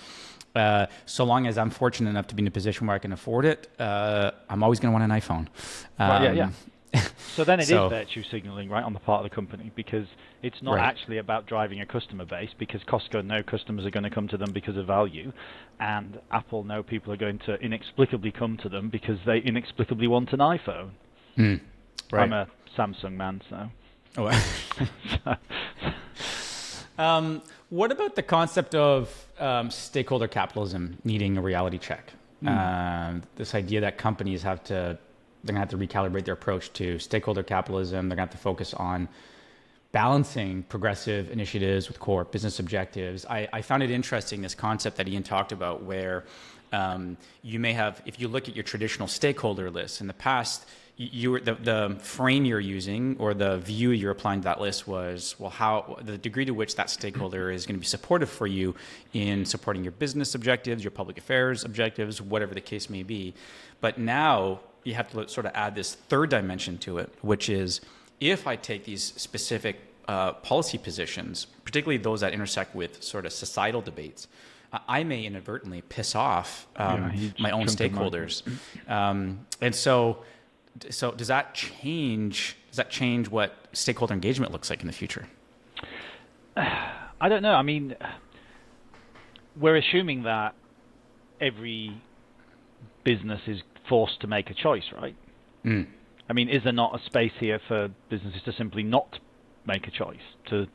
so long as I'm fortunate enough to be in a position where I can afford it, I'm always going to want an iPhone. So then it is virtue signaling, right, on the part of the company, because it's not actually about driving a customer base, because Costco know customers are going to come to them because of value, and Apple know people are going to inexplicably come to them because they inexplicably want an iPhone. Right. I'm a Samsung man, so. What about the concept of stakeholder capitalism needing a reality check? This idea that companies they're going to have to recalibrate their approach to stakeholder capitalism. They're going to have to focus on balancing progressive initiatives with core business objectives. I found it interesting, this concept that Ian talked about, where you may have, if you look at your traditional stakeholder list, in the past, you were the frame you're using or the view you're applying to that list was, well, how the degree to which that stakeholder is going to be supportive for you in supporting your business objectives, your public affairs objectives, whatever the case may be. But now you have to sort of add this third dimension to it, which is if I take these specific policy positions, particularly those that intersect with sort of societal debates, I may inadvertently piss off my own stakeholders. And so does that change what stakeholder engagement looks like in the future? I don't know. I mean, we're assuming that every business is forced to make a choice, right? I mean, is there not a space here for businesses to simply not make a choice, to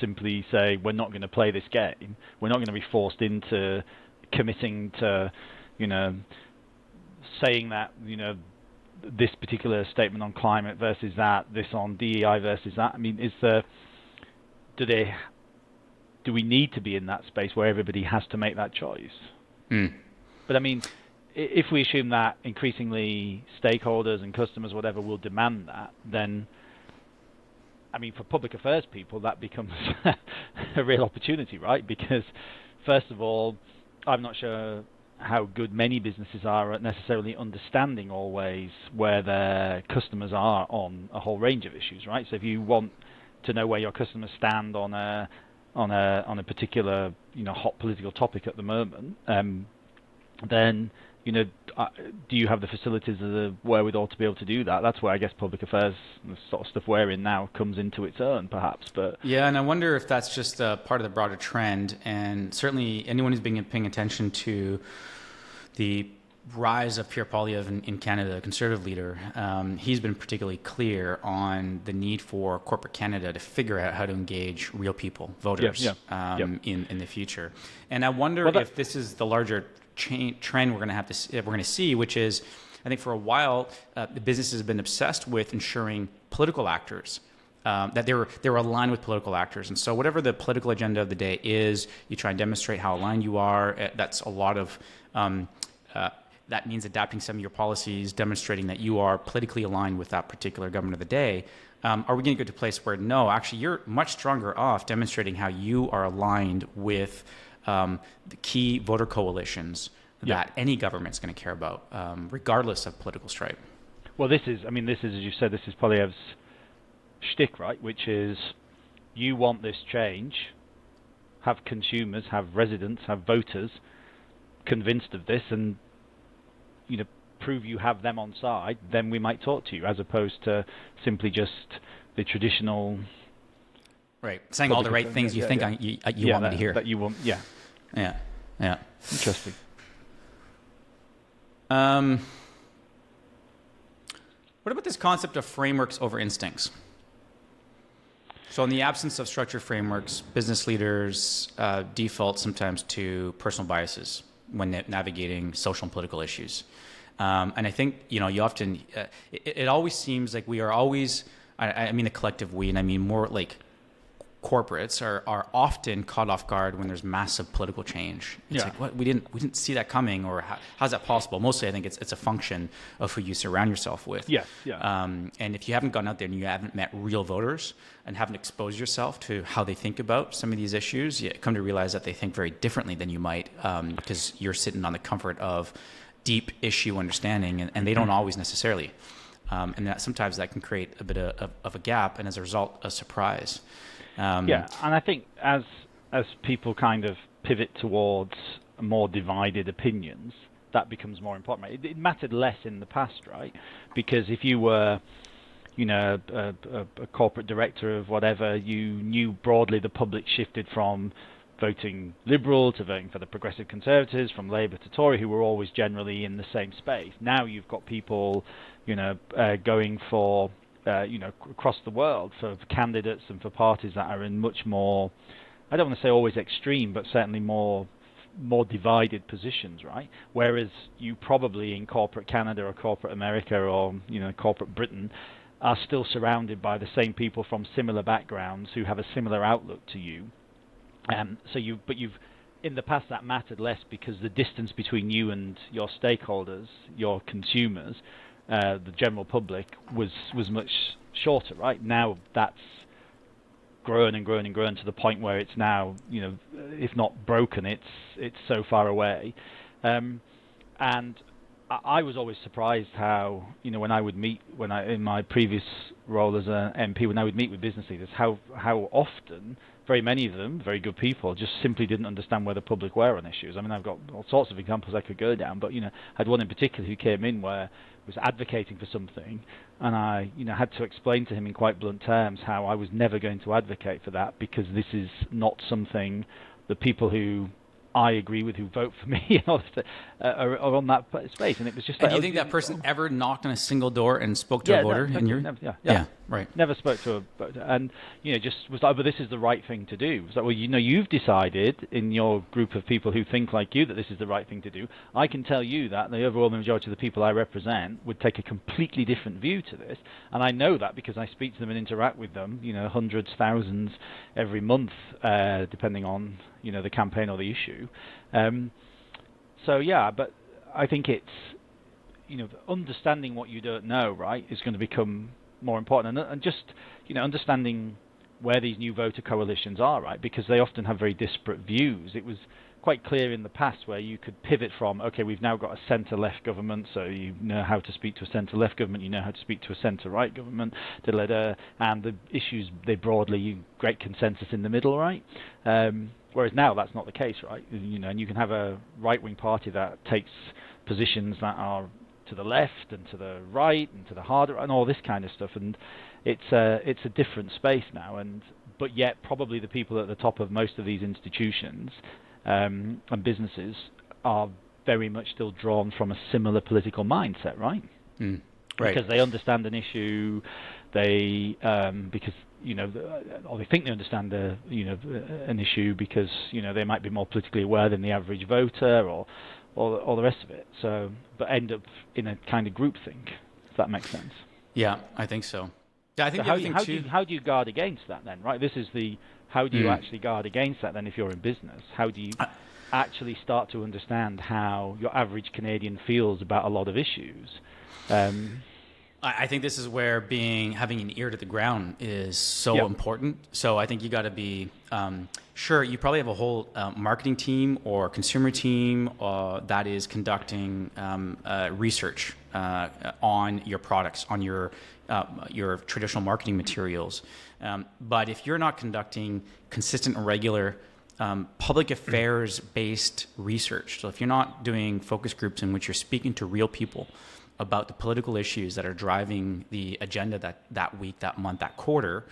simply say, we're not going to play this game, we're not going to be forced into committing to, saying that, this particular statement on climate versus that, this on DEI versus that? I mean, do we need to be in that space where everybody has to make that choice? But I mean, if we assume that increasingly stakeholders and customers, whatever, will demand that, then, I mean, for public affairs people, that becomes a real opportunity, right? Because, first of all, I'm not sure how good many businesses are at necessarily understanding always where their customers are on a whole range of issues, right? So if you want to know where your customers stand on a particular hot political topic at the moment, then do you have the facilities of the wherewithal to be able to do that? That's where I guess public affairs, the sort of stuff we're in now, comes into its own, perhaps. But yeah, and I wonder if that's just part of the broader trend. And certainly, anyone who's been paying attention to the rise of Pierre Poilievre in Canada, a Conservative leader, he's been particularly clear on the need for corporate Canada to figure out how to engage real people, voters, in the future. And I wonder if this is the larger trend we're going to see, which is, I think for a while, the businesses have been obsessed with ensuring political actors that they're aligned with political actors, and so whatever the political agenda of the day is, you try and demonstrate how aligned you are. That's a lot of that means adapting some of your policies, demonstrating that you are politically aligned with that particular government of the day. Are we going to go to a place where no, actually, you're much stronger off demonstrating how you are aligned with the key voter coalitions that any government's going to care about, regardless of political stripe? Well, this is, as you said, this is Poilievre's shtick, right? Which is, you want this change, have consumers, have residents, have voters convinced of this, and prove you have them on side, then we might talk to you, as opposed to simply just the traditional, right, saying all the right things you think you want me to hear. That you want, yeah. Interesting. What about this concept of frameworks over instincts? So in the absence of structured frameworks, business leaders default sometimes to personal biases when navigating social and political issues. And I think, you often, it always seems like we are always, I mean the collective we, and I mean more like corporates are often caught off guard when there's massive political change. It's like, what, we didn't see that coming, or how's that possible? Mostly I think it's a function of who you surround yourself with. And if you haven't gone out there and you haven't met real voters and haven't exposed yourself to how they think about some of these issues, you come to realize that they think very differently than you might, because you're sitting on the comfort of deep issue understanding, and they don't always necessarily. And that sometimes that can create a bit of a gap, and as a result, a surprise. And I think as people kind of pivot towards more divided opinions, that becomes more important. Right? It mattered less in the past, right? Because if you were, a corporate director of whatever, you knew broadly the public shifted from voting Liberal to voting for the Progressive Conservatives, from Labour to Tory, who were always generally in the same space. Now you've got people, going for across the world for candidates and for parties that are in much more, I don't want to say always extreme, but certainly more divided positions, right? Whereas you probably in corporate Canada or corporate America or corporate Britain are still surrounded by the same people from similar backgrounds who have a similar outlook to you. But you've in the past that mattered less because the distance between you and your stakeholders, your consumers, the general public was much shorter, right? Now that's grown and grown and grown to the point where it's now, if not broken, it's so far away. And I was always surprised how, when I would meet, in my previous role as an MP, when I would meet with business leaders, how often very many of them, very good people, just simply didn't understand where the public were on issues. I mean, I've got all sorts of examples I could go down, but I had one in particular who came in where was advocating for something, and I had to explain to him in quite blunt terms how I was never going to advocate for that, because this is not something the people who I agree with who vote for me are on that space. And it was just And like, do you think that person ever knocked on a single door and spoke to a voter? Yeah, right. Never spoke to a voter, and just was like, but this is the right thing to do. It's like, well, you've decided in your group of people who think like you that this is the right thing to do. I can tell you that the overwhelming majority of the people I represent would take a completely different view to this, and I know that because I speak to them and interact with them, hundreds, thousands every month, depending on the campaign or the issue. So yeah, but I think it's understanding what you don't know, right, is going to become more important, and just understanding where these new voter coalitions are, right, because they often have very disparate views. It was quite clear in the past where you could pivot from, okay, we've now got a centre-left government, so you know how to speak to a centre-left government, you know how to speak to a centre-right government, and the issues, great consensus in the middle, right? Whereas now that's not the case, right? And you can have a right-wing party that takes positions that are to the left and to the right and to the harder and all this kind of stuff, and it's a different space now. But yet probably the people at the top of most of these institutions and businesses are very much still drawn from a similar political mindset, right? Right. Because they understand an issue, because or they think they understand an issue because they might be more politically aware than the average voter, or the rest of it. So, but end up in a kind of groupthink, if that makes sense. Yeah, I think so. Yeah, I think so how do you guard against that then, right? This is how do you actually guard against that then if you're in business? How do you actually start to understand how your average Canadian feels about a lot of issues? I think this is where having an ear to the ground is so important. So I think you got to be sure. You probably have a whole marketing team or consumer team that is conducting research on your products, on your traditional marketing materials. But if you're not conducting consistent and regular public affairs-based research, so if you're not doing focus groups in which you're speaking to real people about the political issues that are driving the agenda that week, that month, that quarter,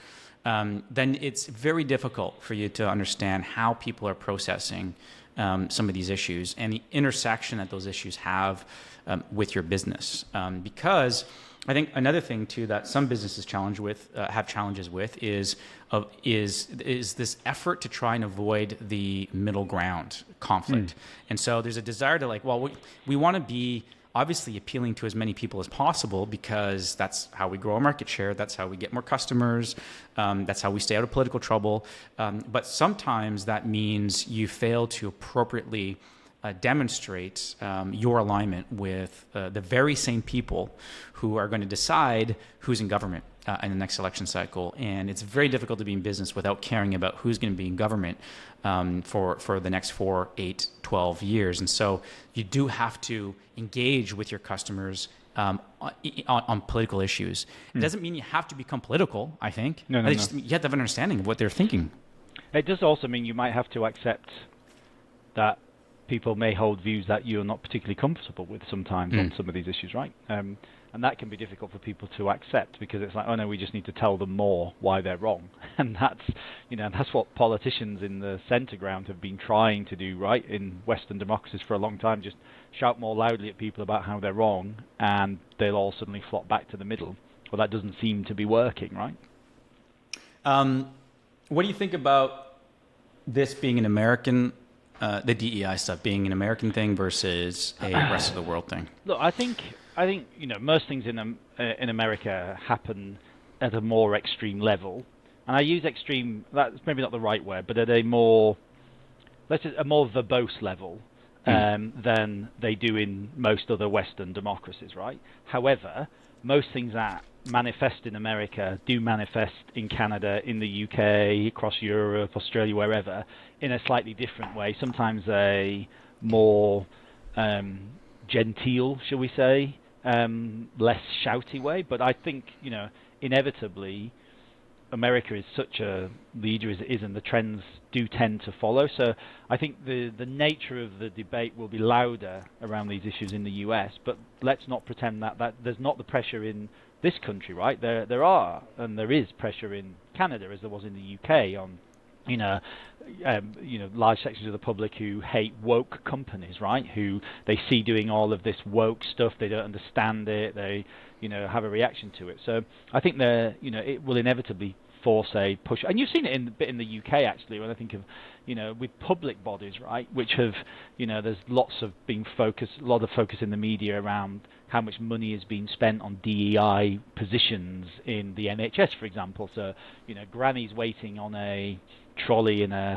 then it's very difficult for you to understand how people are processing some of these issues and the intersection that those issues have with your business. Because I think another thing too that some businesses have challenges with is this effort to try and avoid the middle ground conflict. And so there's a desire to we want to be obviously appealing to as many people as possible because that's how we grow our market share. That's how we get more customers. That's how we stay out of political trouble. But sometimes that means you fail to appropriately demonstrate your alignment with the very same people who are going to decide who's in government in the next election cycle. And it's very difficult to be in business without caring about who's going to be in government for the next 4, 8, 12 years. And so you do have to engage with your customers on political issues. It doesn't mean you have to become political, I think. No. You have to have an understanding of what they're thinking. It does also mean you might have to accept that people may hold views that you're not particularly comfortable with sometimes on some of these issues, right? And that can be difficult for people to accept because it's like, oh no, we just need to tell them more why they're wrong. And that's what politicians in the centre ground have been trying to do, right, in Western democracies for a long time, just shout more loudly at people about how they're wrong and they'll all suddenly flop back to the middle. Well, that doesn't seem to be working, right? What do you think about this being an American the DEI stuff being an American thing versus a rest of the world thing? Look, I think most things in America happen at a more extreme level, and I use extreme. That's maybe not the right word, but at a more verbose level. than they do in most other Western democracies, right? However, most things that manifest in America do manifest in Canada, in the UK, across Europe, Australia, wherever, in a slightly different way. Sometimes a more genteel, shall we say, less shouty way. But I think, inevitably, America is such a leader as it is, and the trends do tend to follow. So I think the nature of the debate will be louder around these issues in the US, but let's not pretend that there's not the pressure in this country, right? There are, and there is pressure in Canada, as there was in the UK, on large sections of the public who hate woke companies, right? Who they see doing all of this woke stuff, they don't understand it, they have a reaction to it. So I think it will inevitably force a push, and you've seen it in the UK actually. When I think of with public bodies, right, which have there's a lot of focus in the media around how much money is being spent on DEI positions in the NHS, for example. So granny's waiting on a trolley in a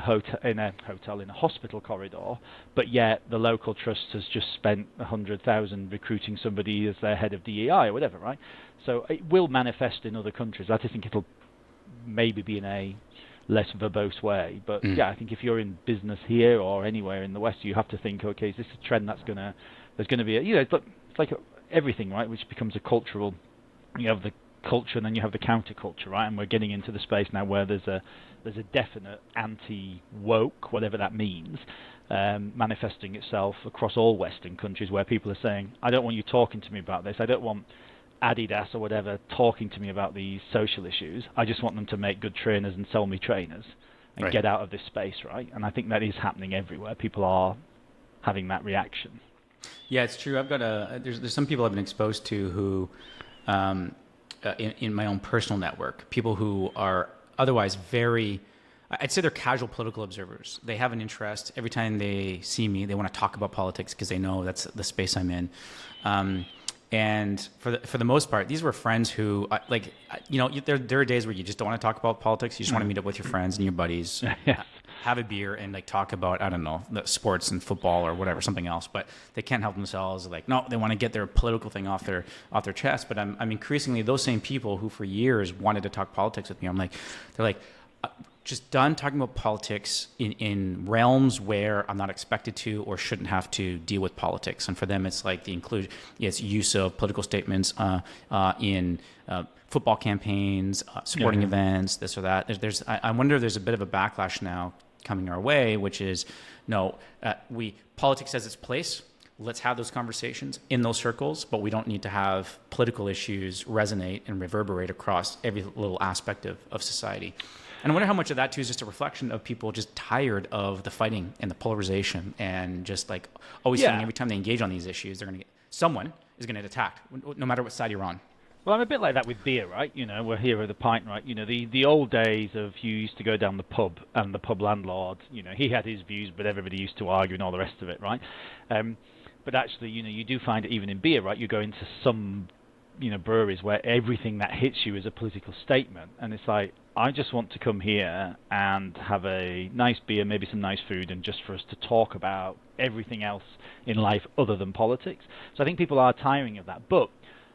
hospital corridor, but yet the local trust has just spent 100,000 recruiting somebody as their head of DEI or whatever, right? So it will manifest in other countries. I just think it'll maybe be in a less verbose way, but yeah, I think if you're in business here or anywhere in the West, you have to think, okay, is this a trend there's going to be it's like everything, right, which becomes a cultural. You have the culture and then you have the counterculture, right? And we're getting into the space now where there's a definite anti-woke, whatever that means, manifesting itself across all Western countries, where people are saying, I don't want you talking to me about this, I don't want Adidas or whatever talking to me about these social issues, I just want them to make good trainers and sell me trainers and get out of this space, right? And I think that is happening everywhere. People are having that reaction. Yeah, it's true. I've got there's some people I've been exposed to who, in my own personal network, people who are otherwise I'd say they're casual political observers. They have an interest. Every time they see me, they want to talk about politics because they know that's the space I'm in. And for the most part, these were friends who, there are days where you just don't want to talk about politics. You just want to meet up with your friends and your buddies, have a beer, and talk about, I don't know, the sports and football or whatever, something else. But they can't help themselves. No, they want to get their political thing off their chest. But I'm increasingly those same people who for years wanted to talk politics with me. They're like, just done talking about politics in realms where I'm not expected to or shouldn't have to deal with politics. And for them, it's like the inclusion, it's use of political statements in football campaigns, sporting events, this or that. I wonder if there's a bit of a backlash now coming our way, which is, no, politics has its place. Let's have those conversations in those circles, but we don't need to have political issues resonate and reverberate across every little aspect of society. And I wonder how much of that, too, is just a reflection of people just tired of the fighting and the polarization and just always feeling every time they engage on these issues, someone is going to get attacked, no matter what side you're on. Well, I'm a bit like that with beer, right? We're here at the pint, right? The old days of you used to go down the pub and the pub landlord, he had his views, but everybody used to argue and all the rest of it, right? But actually, you do find it even in beer, right? You go into some breweries where everything that hits you is a political statement, and it's like, I just want to come here and have a nice beer, maybe some nice food, and just for us to talk about everything else in life other than politics. So I think people are tiring of that. But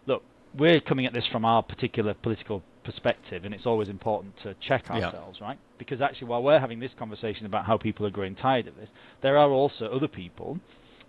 look, we're coming at this from our particular political perspective, and it's always important to check ourselves, right? Because actually, while we're having this conversation about how people are growing tired of this, there are also other people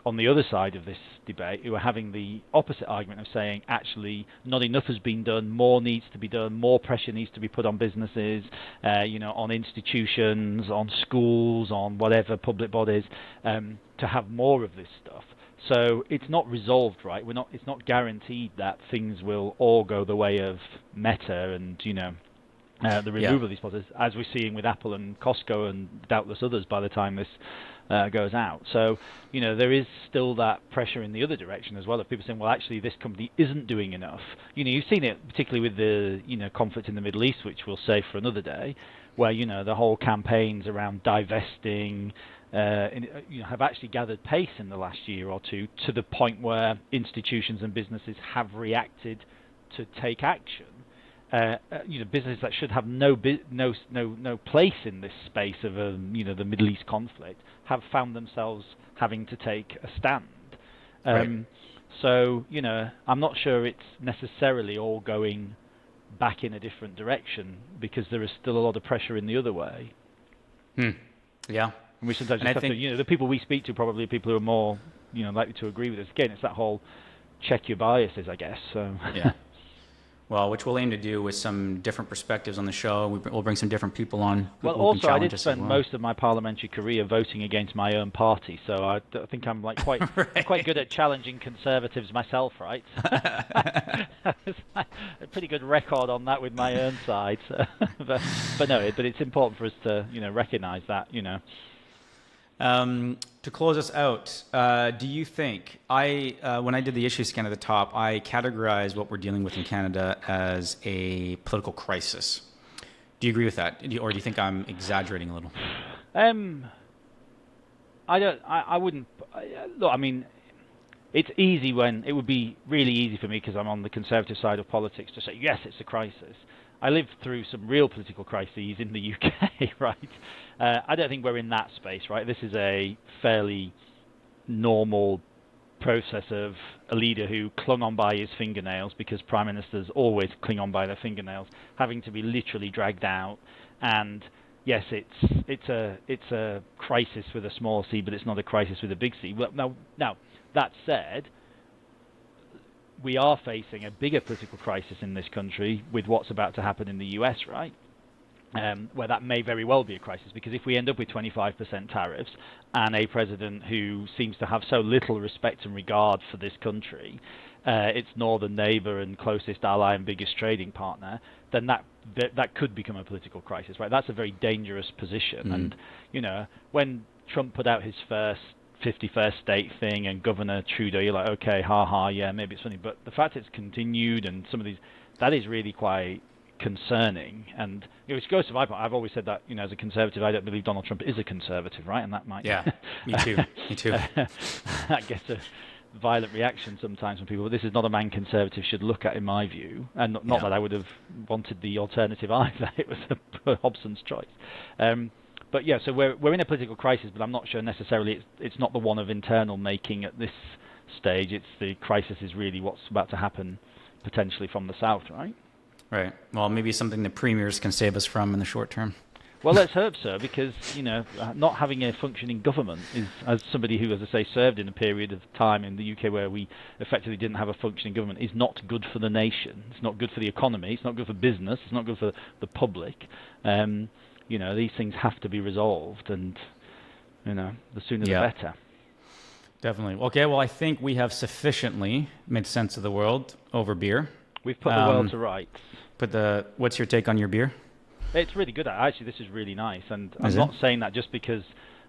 on the other side of this debate who are having the opposite argument of saying, actually, not enough has been done, more needs to be done, more pressure needs to be put on businesses, on institutions, on schools, on whatever public bodies, to have more of this stuff. So it's not resolved, right? It's not guaranteed that things will all go the way of Meta and the removal of these policies, as we're seeing with Apple and Costco and doubtless others by the time this goes out. So, there is still that pressure in the other direction as well, of people saying, well, actually, this company isn't doing enough. You've seen it particularly with the, conflict in the Middle East, which we'll save for another day, where, the whole campaigns around divesting have actually gathered pace in the last year or two, to the point where institutions and businesses have reacted to take action. businesses that should have no place in this space of the Middle East conflict have found themselves having to take a stand. Right. So I'm not sure it's necessarily all going back in a different direction, because there is still a lot of pressure in the other way. Yeah. And we sometimes And I just have think to, the people we speak to probably are people who are more, likely to agree with us. Again, it's that whole check your biases, I guess. So yeah. Well, which we'll aim to do with some different perspectives on the show. We'll bring some different people on. Well, who can also, I challenge did us as spend well. most of my parliamentary career voting against my own party, so I think I'm like quite Right. quite good at challenging conservatives myself, right? A pretty good record on that with my own side. So. but it's important for us to recognise that. To close us out, do you think when I did the issue scan at the top, I categorized what we're dealing with in Canada as a political crisis? Do you agree with that, or do you think I'm exaggerating a little? I don't. I wouldn't. Look, I mean, it's easy it would be really easy for me, because I'm on the conservative side of politics, to say yes, it's a crisis. I lived through some real political crises in the UK, right? I don't think we're in that space, right? This is a fairly normal process of a leader who clung on by his fingernails, because prime ministers always cling on by their fingernails, having to be literally dragged out. And yes, it's a crisis with a small c, but it's not a crisis with a big C. Well, now that said, we are facing a bigger political crisis in this country with what's about to happen in the US, right? Where that may very well be a crisis, because if we end up with 25% tariffs and a president who seems to have so little respect and regard for this country, its northern neighbour and closest ally and biggest trading partner, then that could become a political crisis, right? That's a very dangerous position. And when Trump put out his first 51st state thing and Governor Trudeau, you're like, okay, yeah, maybe it's funny. But the fact it's continued, and some of these, that is really quite concerning. And which goes to my point. I've always said that, as a conservative, I don't believe Donald Trump is a conservative, right? And that might... Yeah, me too. That gets a violent reaction sometimes from people. But this is not a man conservatives should look at, in my view. And not that I would have wanted the alternative either. It was a Hobson's choice. But yeah, so we're in a political crisis, but I'm not sure necessarily it's not the one of internal making at this stage. It's the crisis is really what's about to happen potentially from the south, right? Right. Well, maybe something the premiers can save us from in the short term. Well, let's hope so, because not having a functioning government is, as somebody who, as I say, served in a period of time in the UK where we effectively didn't have a functioning government, is not good for the nation. It's not good for the economy. It's not good for business. It's not good for the public. These things have to be resolved, and the sooner the better. Definitely. Okay, well, I think we have sufficiently made sense of the world over beer. We've put the world to rights. What's your take on your beer? It's really good. Actually, this is really nice, and I'm not saying that just because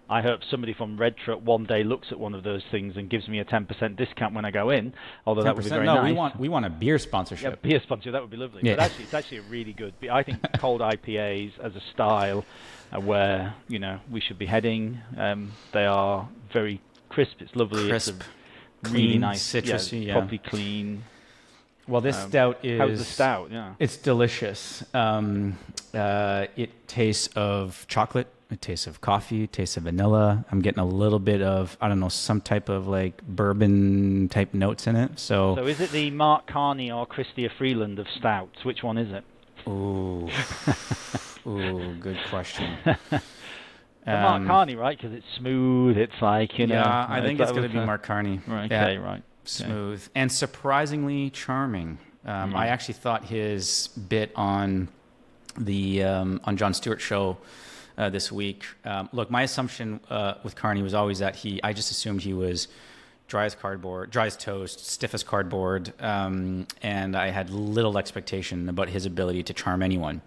I hope somebody from Red Truck one day looks at one of those things and gives me a 10% discount when I go in, although that would be very nice. No, we want a beer sponsorship. Yeah, beer sponsorship, that would be lovely. Yeah. But it's actually a really good beer. I think cold IPAs as a style are where, we should be heading. They are very crisp. It's lovely. Crisp, it's really clean, nice. citrusy, properly clean. Well, this stout is... How's the stout? Yeah. It's delicious. It tastes of chocolate. It tastes of coffee. It tastes of vanilla. I'm getting a little bit of, I don't know, some type of like bourbon type notes in it. So is it the Mark Carney or Christia Freeland of stouts? Which one is it? Ooh, good question. Mark Carney, right? Because it's smooth. It's like, Yeah, I think it's going to be Mark Carney. Right, yeah. okay, right. Smooth and surprisingly charming. I actually thought his bit on the on Jon Stewart's show this week. Look, my assumption with Carney was always that I just assumed he was dry as cardboard, dry as toast, stiff as cardboard, and I had little expectation about his ability to charm anyone.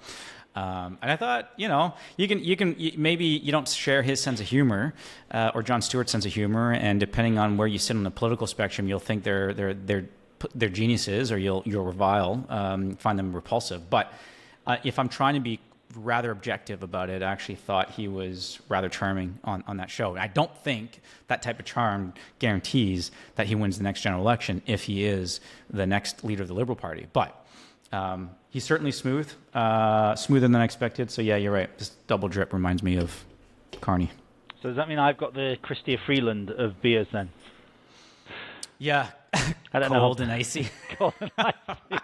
And I thought, maybe you don't share his sense of humor or Jon Stewart's sense of humor, and depending on where you sit on the political spectrum, you'll think they're geniuses, or you'll revile, find them repulsive. But if I'm trying to be rather objective about it, I actually thought he was rather charming on that show. I don't think that type of charm guarantees that he wins the next general election if he is the next leader of the Liberal Party. But He's certainly smooth, smoother than expected. So yeah, you're right. This double drip reminds me of Carney. So does that mean I've got the Christia Freeland of beers then? Yeah, I don't cold know. and icy. Cold and icy.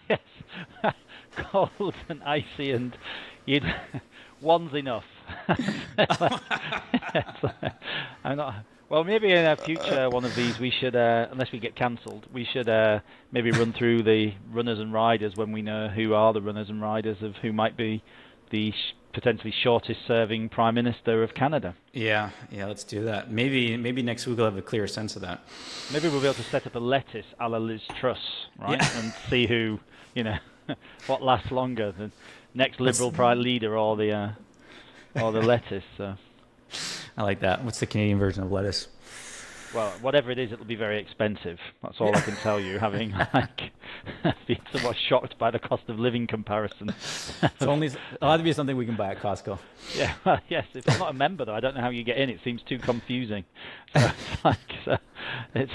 Yes, cold and icy, and one's enough. I'm not. Well, maybe in a future one of these we should, unless we get cancelled, we should maybe run through the runners and riders when we know who are the runners and riders of who might be the potentially shortest serving Prime Minister of Canada. Yeah, let's do that. Maybe next week we'll have a clearer sense of that. Maybe we'll be able to set up a lettuce a la Liz Truss, right? Yeah. And see who, what lasts longer, the next Liberal Prime leader or the lettuce. So. I like that. What's the Canadian version of lettuce? Well, whatever it is, it'll be very expensive. That's all I can tell you, having been somewhat shocked by the cost of living comparison. It'll have to be something we can buy at Costco. Yeah, well, yes. If I'm not a member, though, I don't know how you get in. It seems too confusing. So it's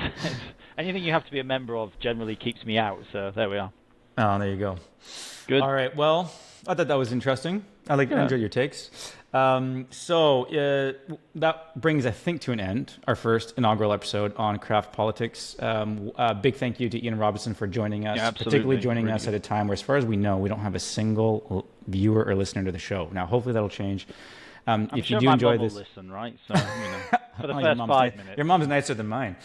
anything you have to be a member of generally keeps me out. So there we are. Oh, there you go. Good. All right. Well, I thought that was interesting. I enjoyed your takes. So that brings, I think, to an end our first inaugural episode on craft politics. Big thank you to Ian Robertson for joining us, particularly joining us at a time where, as far as we know, we don't have a single viewer or listener to the show. Now, hopefully that'll change. If you do enjoy this, listen, right? So for the first 5 minutes, your mom's nicer than mine.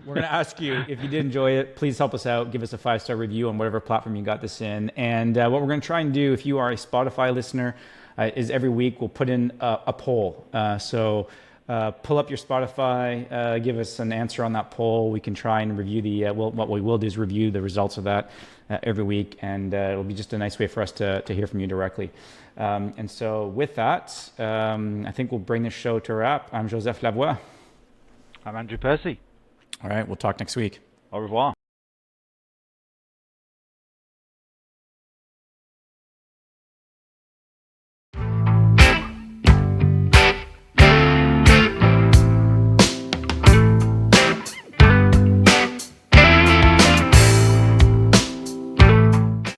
We're going to ask you, if you did enjoy it, please help us out. Give us a 5-star review on whatever platform you got this in. And what we're going to try and do, if you are a Spotify listener, is every week we'll put in a poll. So pull up your Spotify, give us an answer on that poll. We can try and review what we will do is review the results of that every week. And it'll be just a nice way for us to hear from you directly. And so with that, I think we'll bring this show to a wrap. I'm Joseph Lavoie. I'm Andrew Percy. All right, we'll talk next week. Au revoir.